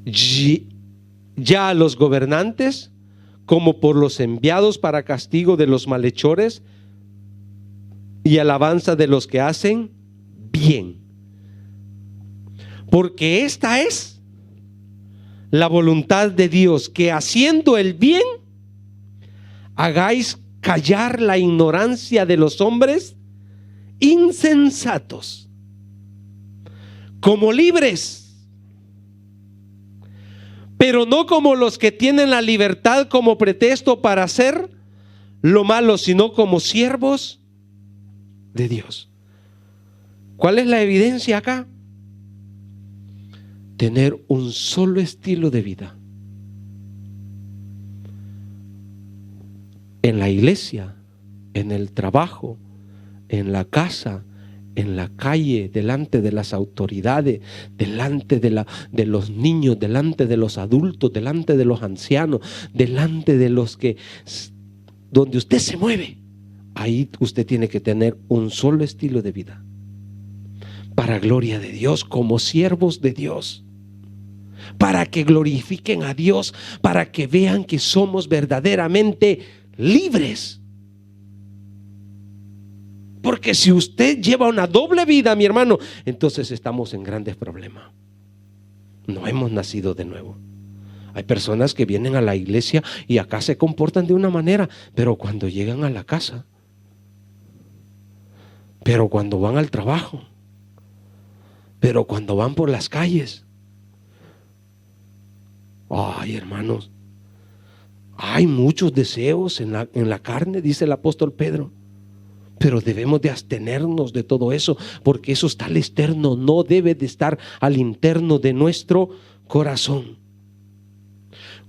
ya a los gobernantes como por los enviados para castigo de los malhechores y alabanza de los que hacen bien. Porque esta es la voluntad de Dios, que haciendo el bien hagáis callar la ignorancia de los hombres insensatos, como libres, pero no como los que tienen la libertad como pretexto para hacer lo malo, sino como siervos de Dios. ¿Cuál es la evidencia acá? Tener un solo estilo de vida. En la iglesia, en el trabajo, en la casa, en la calle, delante de las autoridades, delante de los niños, delante de los adultos, delante de los ancianos, delante de los que, donde usted se mueve, ahí usted tiene que tener un solo estilo de vida, para gloria de Dios, como siervos de Dios, para que glorifiquen a Dios, para que vean que somos verdaderamente libres. Porque si usted lleva una doble vida, mi hermano, entonces estamos en grandes problemas. No hemos nacido de nuevo. Hay personas que vienen a la iglesia y acá se comportan de una manera, pero cuando llegan a la casa, pero cuando van al trabajo, pero cuando van por las calles, ay, hermanos, hay muchos deseos en la carne, dice el apóstol Pedro. Pero debemos de abstenernos de todo eso, porque eso está al externo, no debe de estar al interno de nuestro corazón.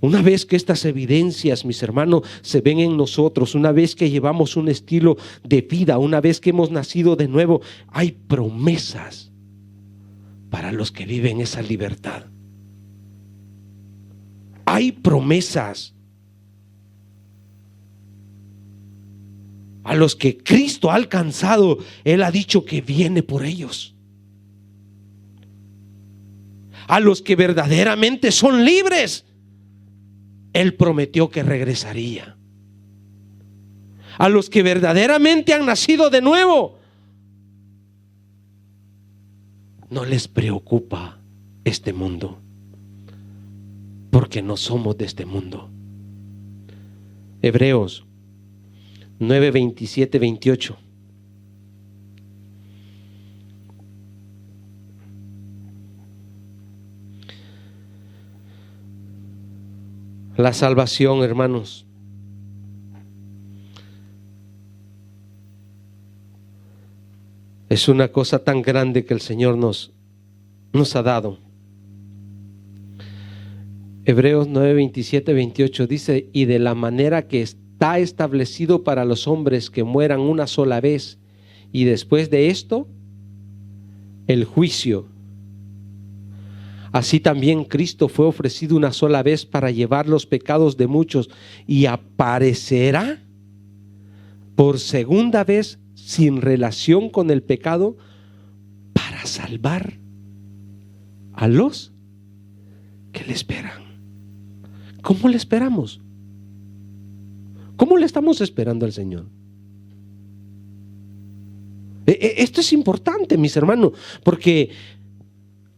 Una vez que estas evidencias, mis hermanos, se ven en nosotros, una vez que llevamos un estilo de vida, una vez que hemos nacido de nuevo, hay promesas para los que viven esa libertad. Hay promesas a los que Cristo ha alcanzado. Él ha dicho que viene por ellos. A los que verdaderamente son libres, Él prometió que regresaría. A los que verdaderamente han nacido de nuevo, no les preocupa este mundo, porque no somos de este mundo. Hebreos 9, 27, 28. La salvación, hermanos, es una cosa tan grande que el Señor nos ha dado. Hebreos 9, 27, 28 dice: y de la manera que está establecido para los hombres que mueran una sola vez, y después de esto el juicio, así también Cristo fue ofrecido una sola vez para llevar los pecados de muchos, y aparecerá por segunda vez sin relación con el pecado para salvar a los que le esperan. ¿Cómo le esperamos? ¿Cómo le estamos esperando al Señor? Esto es importante, mis hermanos, porque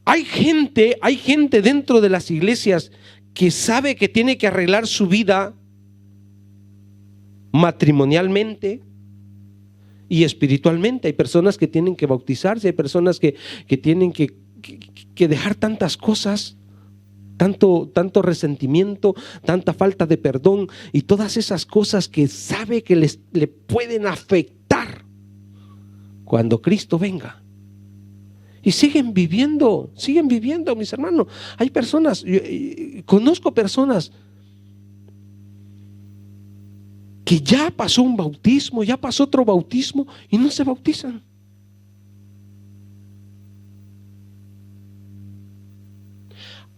hay gente dentro de las iglesias que sabe que tiene que arreglar su vida matrimonialmente y espiritualmente. Hay personas que tienen que bautizarse, hay personas que tienen que dejar tantas cosas, tanto resentimiento, tanta falta de perdón y todas esas cosas que sabe que le pueden afectar cuando Cristo venga. Y siguen viviendo, mis hermanos. Hay personas, conozco personas que ya pasó un bautismo, ya pasó otro bautismo y no se bautizan.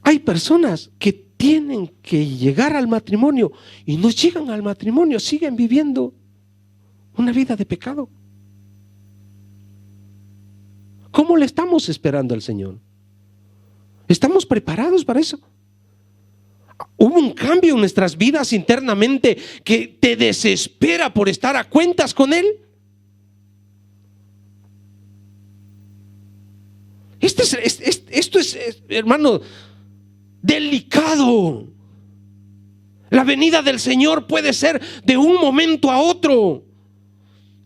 Hay personas que tienen que llegar al matrimonio y no llegan al matrimonio, siguen viviendo una vida de pecado. ¿Cómo le estamos esperando al Señor? ¿Estamos preparados para eso? ¿Hubo un cambio en nuestras vidas internamente que te desespera por estar a cuentas con Él? Esto es, hermano, delicado. La venida del Señor puede ser de un momento a otro.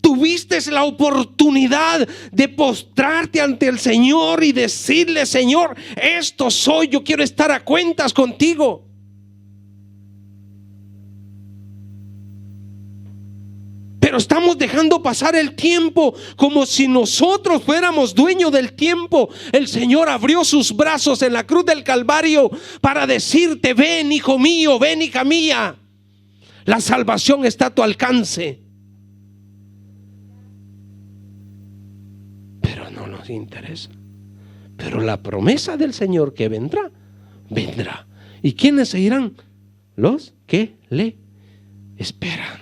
Tuviste la oportunidad de postrarte ante el Señor y decirle: Señor, esto soy, yo quiero estar a cuentas contigo. Pero estamos dejando pasar el tiempo como si nosotros fuéramos dueños del tiempo. El Señor abrió sus brazos en la cruz del Calvario para decirte: ven, hijo mío, ven, hija mía, la salvación está a tu alcance. Pero no nos interesa. Pero la promesa del Señor que vendrá, vendrá. ¿Y quiénes se irán? Los que le esperan.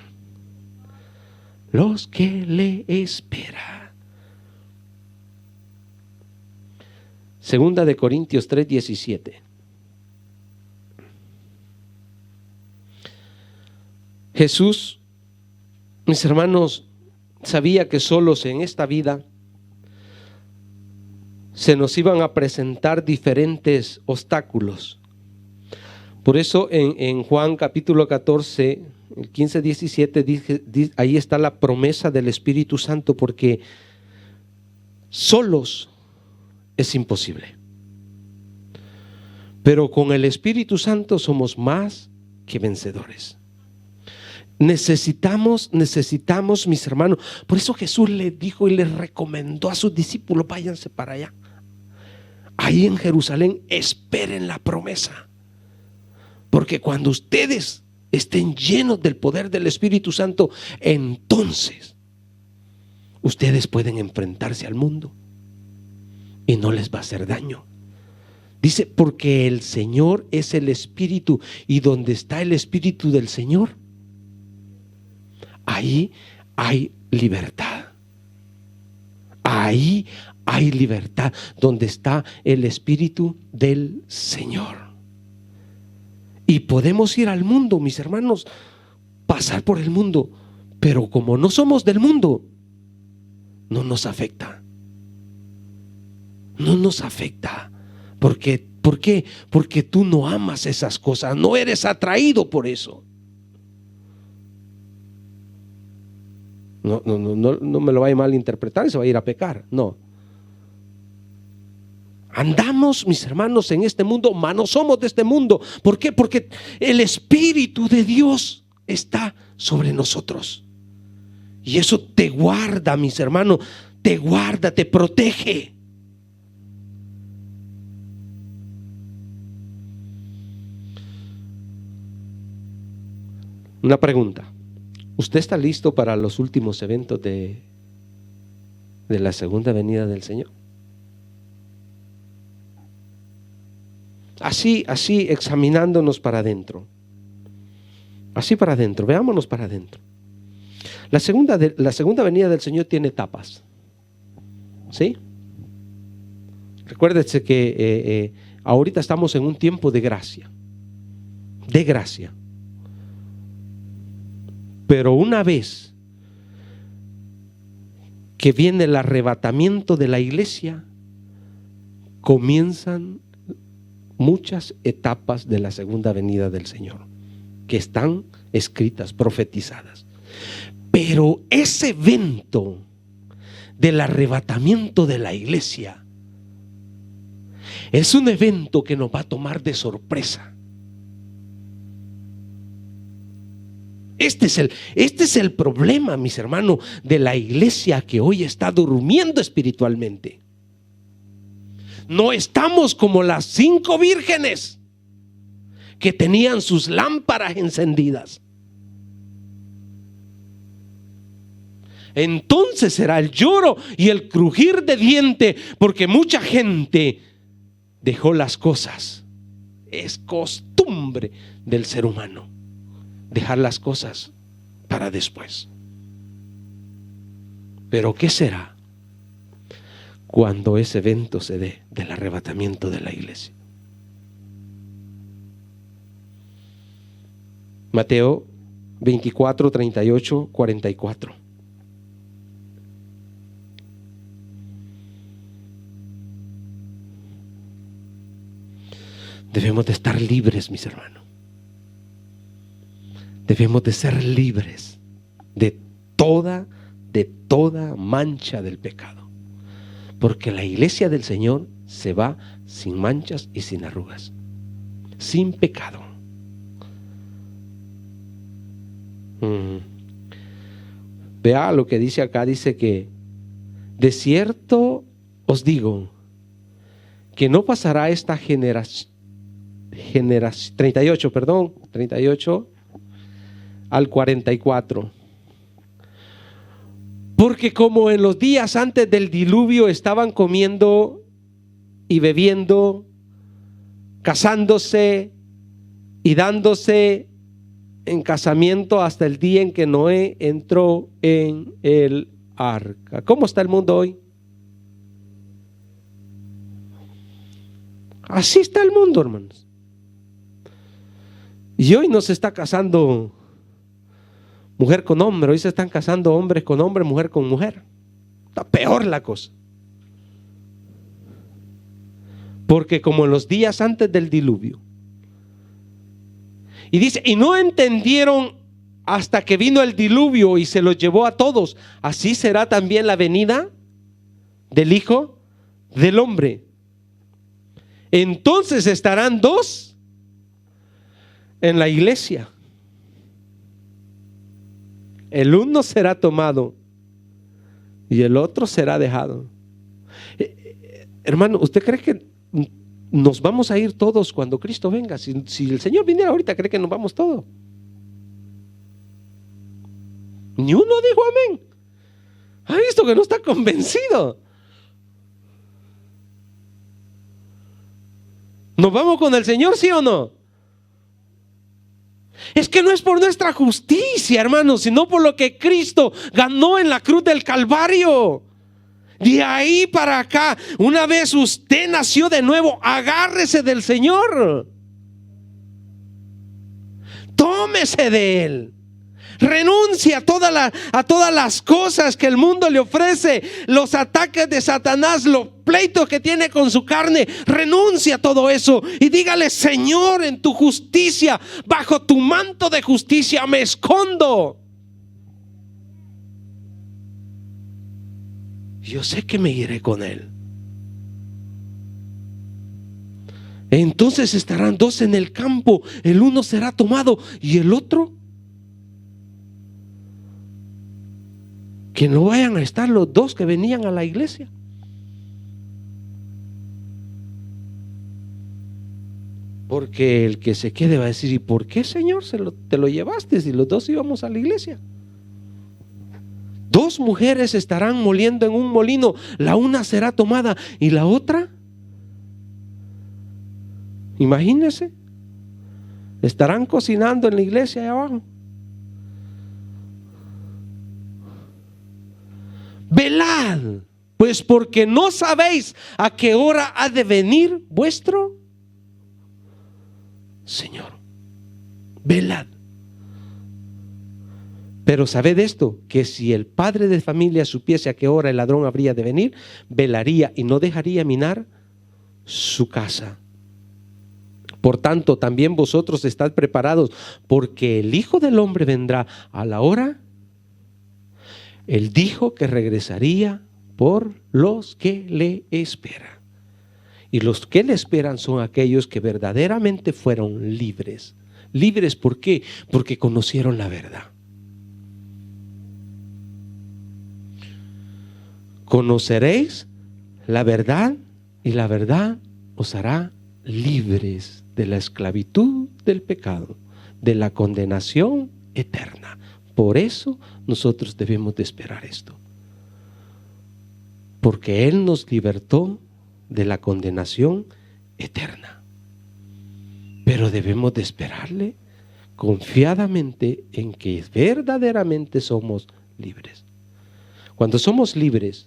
Los que le esperan. Segunda de Corintios 3:17. Jesús, mis hermanos, sabía que solos en esta vida se nos iban a presentar diferentes obstáculos. Por eso en Juan capítulo 14, el 15-17, ahí está la promesa del Espíritu Santo, porque solos es imposible. Pero con el Espíritu Santo somos más que vencedores. Necesitamos, mis hermanos. Por eso Jesús le dijo y le recomendó a sus discípulos: váyanse para allá. Ahí en Jerusalén esperen la promesa. Porque cuando ustedes estén llenos del poder del Espíritu Santo, entonces ustedes pueden enfrentarse al mundo y no les va a hacer daño. Dice, porque el Señor es el Espíritu, y donde está el Espíritu del Señor, ahí hay libertad. Ahí hay libertad, donde está el Espíritu del Señor. Y podemos ir al mundo, mis hermanos, pasar por el mundo, pero como no somos del mundo, no nos afecta. No nos afecta. ¿Por qué? Porque tú no amas esas cosas, no eres atraído por eso. No me lo vaya a malinterpretar y se va a ir a pecar. No. Andamos, mis hermanos, en este mundo, mas no somos de este mundo. ¿Por qué? Porque el Espíritu de Dios está sobre nosotros. Y eso te guarda, mis hermanos, te guarda, te protege. Una pregunta. ¿Usted está listo para los últimos eventos de la segunda venida del Señor? Así examinándonos para adentro. Así para adentro, veámonos para adentro. La segunda venida del Señor tiene etapas. ¿Sí? Recuérdese que ahorita estamos en un tiempo de gracia. De gracia. Pero una vez que viene el arrebatamiento de la iglesia, comienzan muchas etapas de la segunda venida del Señor, que están escritas, profetizadas. Pero ese evento del arrebatamiento de la iglesia es un evento que nos va a tomar de sorpresa. Este es el problema, mis hermanos, de la iglesia que hoy está durmiendo espiritualmente. No estamos como las 5 vírgenes que tenían sus lámparas encendidas. Entonces será el lloro y el crujir de diente, porque mucha gente dejó las cosas. Es costumbre del ser humano dejar las cosas para después. Pero ¿qué será cuando ese evento se dé del arrebatamiento de la iglesia? Mateo 24, 38, 44. Debemos de estar libres, mis hermanos. Debemos de ser libres de toda mancha del pecado. Porque la iglesia del Señor se va sin manchas y sin arrugas, sin pecado. Vea lo que dice acá, dice que de cierto os digo que no pasará esta generación 38 al 44. Porque como en los días antes del diluvio estaban comiendo y bebiendo, casándose y dándose en casamiento hasta el día en que Noé entró en el arca. ¿Cómo está el mundo hoy? Así está el mundo, hermanos. Y hoy no se está casando mujer con hombre, hoy se están casando hombres con hombre, mujer con mujer. Está peor la cosa. Porque como en los días antes del diluvio. Y dice, y no entendieron hasta que vino el diluvio y se los llevó a todos. Así será también la venida del Hijo del Hombre. Entonces estarán 2 en la iglesia. El uno será tomado y el otro será dejado. Hermano, ¿usted cree que nos vamos a ir todos cuando Cristo venga. Si el Señor viniera ahorita, ¿cree que nos vamos todos? Ni uno dijo amén. ¿Ha visto que no está convencido? ¿Nos vamos con el Señor, sí o no? Es que no es por nuestra justicia, hermanos, sino por lo que Cristo ganó en la cruz del Calvario. De ahí para acá, una vez usted nació de nuevo, agárrese del Señor. Tómese de Él. Renuncie a todas las cosas que el mundo le ofrece, los ataques de Satanás, los pleitos que tiene con su carne. Renuncia a todo eso y dígale: Señor, en tu justicia, bajo tu manto de justicia me escondo. Yo sé que me iré con Él. Entonces estarán dos en el campo, el uno será tomado y el otro. Que no vayan a estar los dos que venían a la iglesia. Porque el que se quede va a decir: ¿y por qué, Señor, te lo llevaste si los dos íbamos a la iglesia? Dos mujeres estarán moliendo en un molino, la una será tomada y la otra, imagínense, estarán cocinando en la iglesia allá abajo. Velad, pues, porque no sabéis a qué hora ha de venir vuestro Señor. Velad. Pero sabed esto, que si el padre de familia supiese a qué hora el ladrón habría de venir, velaría y no dejaría minar su casa. Por tanto, también vosotros estad preparados, porque el Hijo del Hombre vendrá a la hora. Él dijo que regresaría por los que le esperan. Y los que le esperan son aquellos que verdaderamente fueron libres. ¿Libres por qué? Porque conocieron la verdad. Conoceréis la verdad y la verdad os hará libres de la esclavitud del pecado, de la condenación eterna. Por eso nosotros debemos de esperar esto. Porque Él nos libertó de la condenación eterna. Pero debemos de esperarle confiadamente en que verdaderamente somos libres. Cuando somos libres,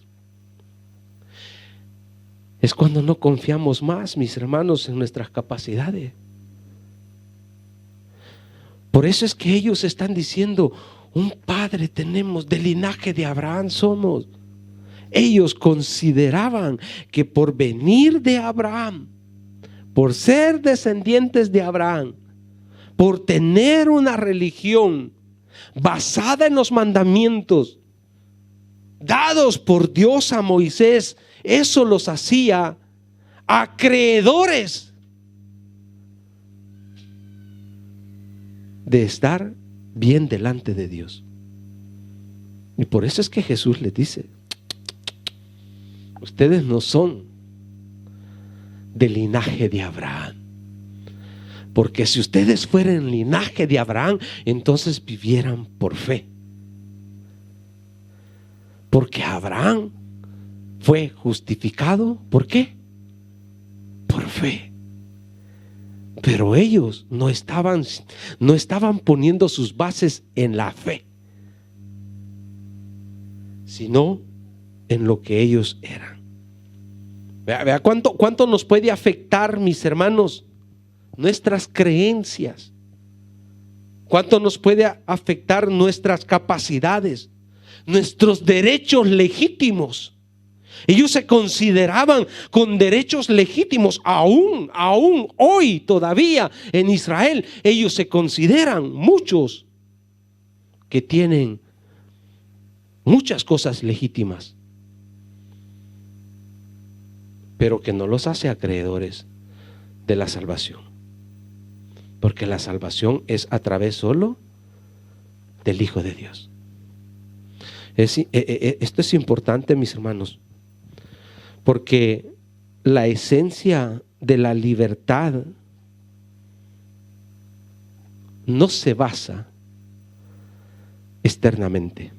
es cuando no confiamos más, mis hermanos, en nuestras capacidades. Por eso es que ellos están diciendo: un padre tenemos, del linaje de Abraham somos. Ellos consideraban que por venir de Abraham, por ser descendientes de Abraham, por tener una religión basada en los mandamientos dados por Dios a Moisés, eso los hacía acreedores de estar bien delante de Dios. Y por eso es que Jesús les dice: ustedes no son del linaje de Abraham. Porque si ustedes fueran linaje de Abraham, entonces vivieran por fe. Porque Abraham fue justificado, ¿por qué? Por fe. Pero ellos no estaban poniendo sus bases en la fe, sino en lo que ellos eran. Vea cuánto nos puede afectar, mis hermanos, nuestras creencias. Cuánto nos puede afectar nuestras capacidades, nuestros derechos legítimos. Ellos se consideraban con derechos legítimos, aún hoy todavía en Israel. Ellos se consideran muchos que tienen muchas cosas legítimas, pero que no los hace acreedores de la salvación. Porque la salvación es a través solo del Hijo de Dios. Esto es importante, mis hermanos, porque la esencia de la libertad no se basa externamente,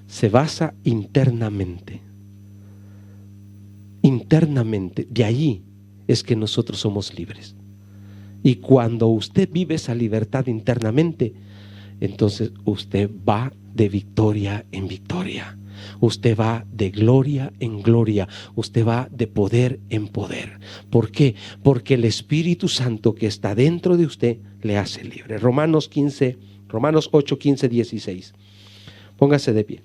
se basa internamente. Internamente, de allí es que nosotros somos libres. Y cuando usted vive esa libertad internamente, entonces usted va de victoria en victoria. Usted va de gloria en gloria. Usted va de poder en poder. ¿Por qué? Porque el Espíritu Santo que está dentro de usted le hace libre. Romanos 8, 15, 16. Póngase de pie.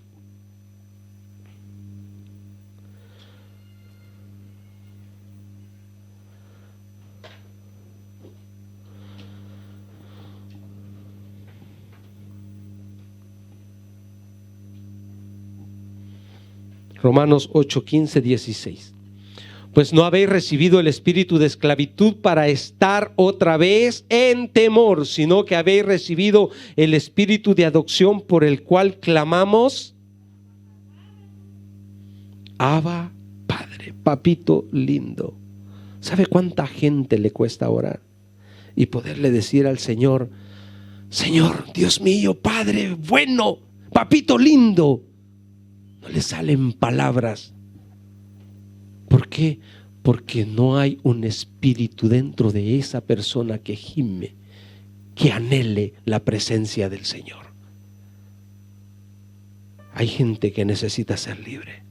Romanos 8, 15, 16. Pues no habéis recibido el espíritu de esclavitud para estar otra vez en temor, sino que habéis recibido el espíritu de adopción por el cual clamamos: Abba, Padre. Papito lindo. ¿Sabe cuánta gente le cuesta orar y poderle decir al Señor: Señor, Dios mío, Padre bueno, papito lindo? No le salen palabras. ¿Por qué? Porque no hay un espíritu dentro de esa persona que gime, que anhele la presencia del Señor. Hay gente que necesita ser libre.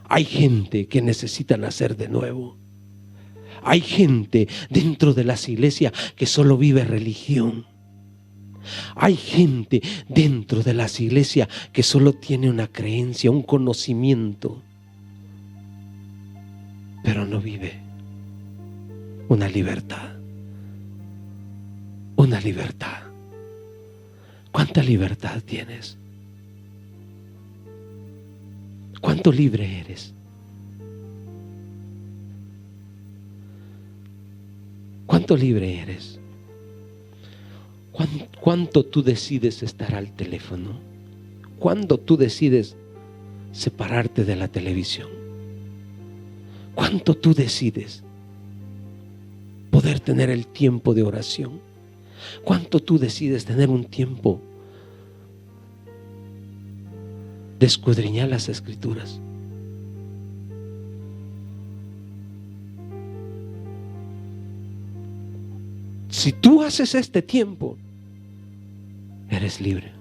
Hay gente que necesita nacer de nuevo. Hay gente dentro de las iglesias que solo vive religión. Hay gente dentro de las iglesias que solo tiene una creencia, un conocimiento, pero no vive una libertad. Una libertad. ¿Cuánta libertad tienes? ¿Cuánto libre eres? ¿Cuánto libre eres? ¿Cuánto tú decides estar al teléfono? ¿Cuándo tú decides separarte de la televisión? ¿Cuánto tú decides poder tener el tiempo de oración? ¿Cuánto tú decides tener un tiempo de escudriñar las Escrituras? Si tú haces este tiempo, eres libre.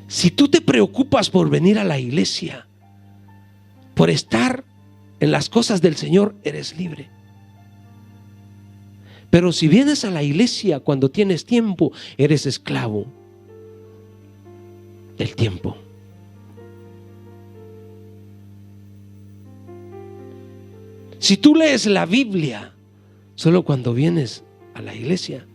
Si tú te preocupas por venir a la iglesia, por estar en las cosas del Señor, eres libre. Pero si vienes a la iglesia cuando tienes tiempo, eres esclavo del tiempo. Si tú lees la Biblia solo cuando vienes a la iglesia,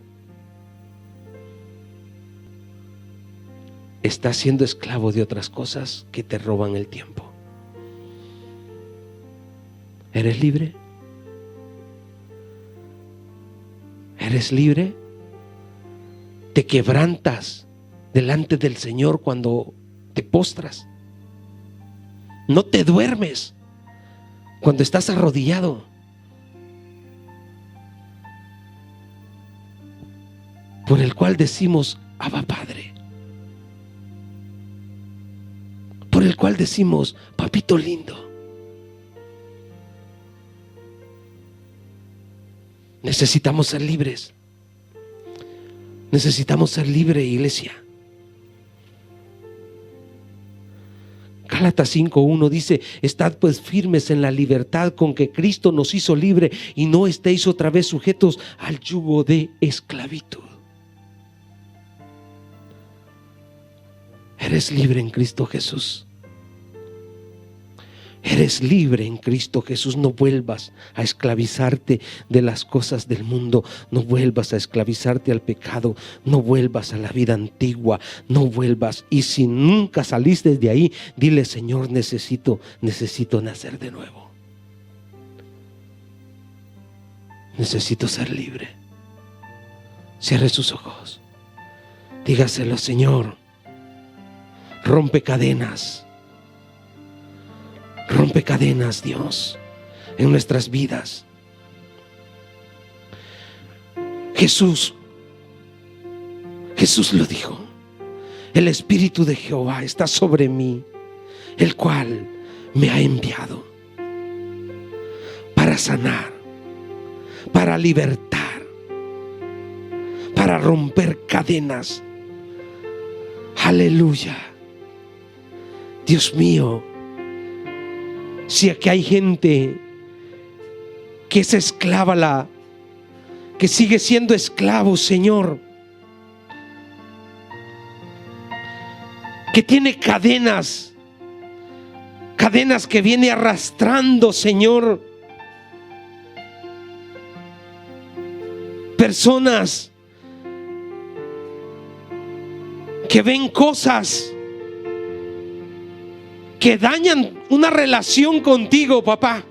estás siendo esclavo de otras cosas que te roban el tiempo. ¿Eres libre? ¿Eres libre? ¿Te quebrantas delante del Señor cuando te postras? ¿No te duermes cuando estás arrodillado? Por el cual decimos: Abba, Padre. Por el cual decimos: papito lindo. Necesitamos ser libres. Necesitamos ser libres, iglesia. Gálatas 5:1 dice: estad pues firmes en la libertad con que Cristo nos hizo libre, y no estéis otra vez sujetos al yugo de esclavitud. Eres libre en Cristo Jesús. Eres libre en Cristo Jesús. No vuelvas a esclavizarte de las cosas del mundo. No vuelvas a esclavizarte al pecado. No vuelvas a la vida antigua. No vuelvas. Y si nunca saliste de ahí, dile: Señor, necesito nacer de nuevo. Necesito ser libre. Cierre sus ojos. Dígaselo: Señor, rompe cadenas. Rompe cadenas, Dios, en nuestras vidas. Jesús lo dijo: el Espíritu de Jehová está sobre mí, el cual me ha enviado para sanar, para libertar, para romper cadenas. Aleluya. Dios mío, si aquí hay gente que es esclava, que sigue siendo esclavo, Señor, que tiene cadenas que viene arrastrando, Señor, personas que ven cosas que dañan una relación contigo, papá.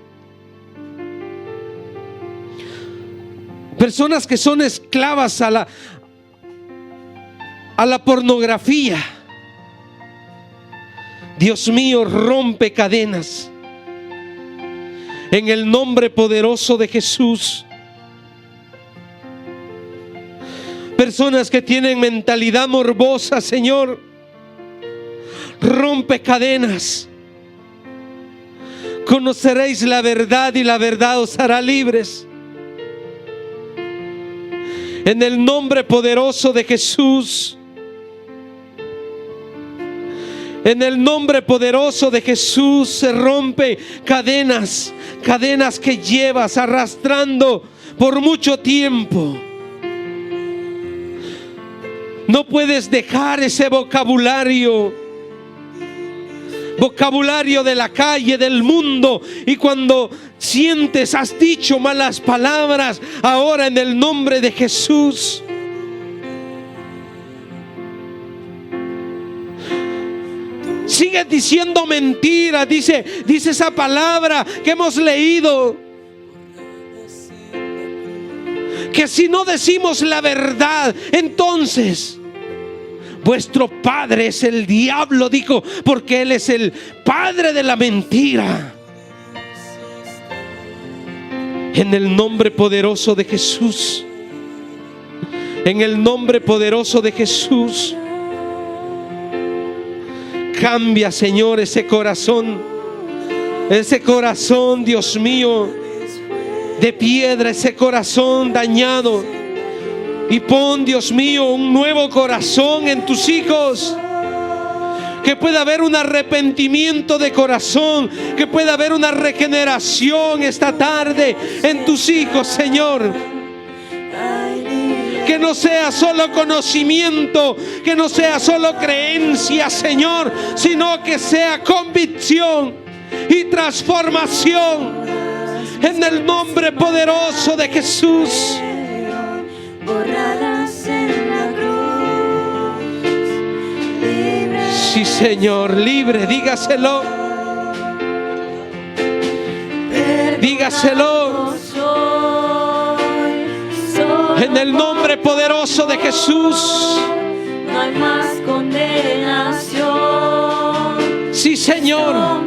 Personas que son esclavas a la pornografía. Dios mío, rompe cadenas en el nombre poderoso de Jesús. Personas que tienen mentalidad morbosa, Señor, rompe cadenas. Conoceréis la verdad y la verdad os hará libres. En el nombre poderoso de Jesús. En el nombre poderoso de Jesús se rompe cadenas, cadenas que llevas arrastrando por mucho tiempo. No puedes dejar ese vocabulario de la calle, del mundo, y cuando sientes, has dicho malas palabras, ahora en el nombre de Jesús, sigues diciendo mentiras. Dice esa palabra que hemos leído, que si no decimos la verdad, entonces vuestro padre es el diablo, dijo, porque él es el padre de la mentira. En el nombre poderoso de Jesús, en el nombre poderoso de Jesús, cambia, Señor, ese corazón, Dios mío, de piedra, ese corazón dañado, y pon, Dios mío, un nuevo corazón en tus hijos. Que pueda haber un arrepentimiento de corazón, que pueda haber una regeneración esta tarde en tus hijos, Señor. Que no sea solo conocimiento, que no sea solo creencia, Señor, sino que sea convicción y transformación en el nombre poderoso de Jesús. Sí, Señor, libre, dígaselo. Dígaselo. En el nombre poderoso de Jesús. No hay más condenación. Sí, Señor.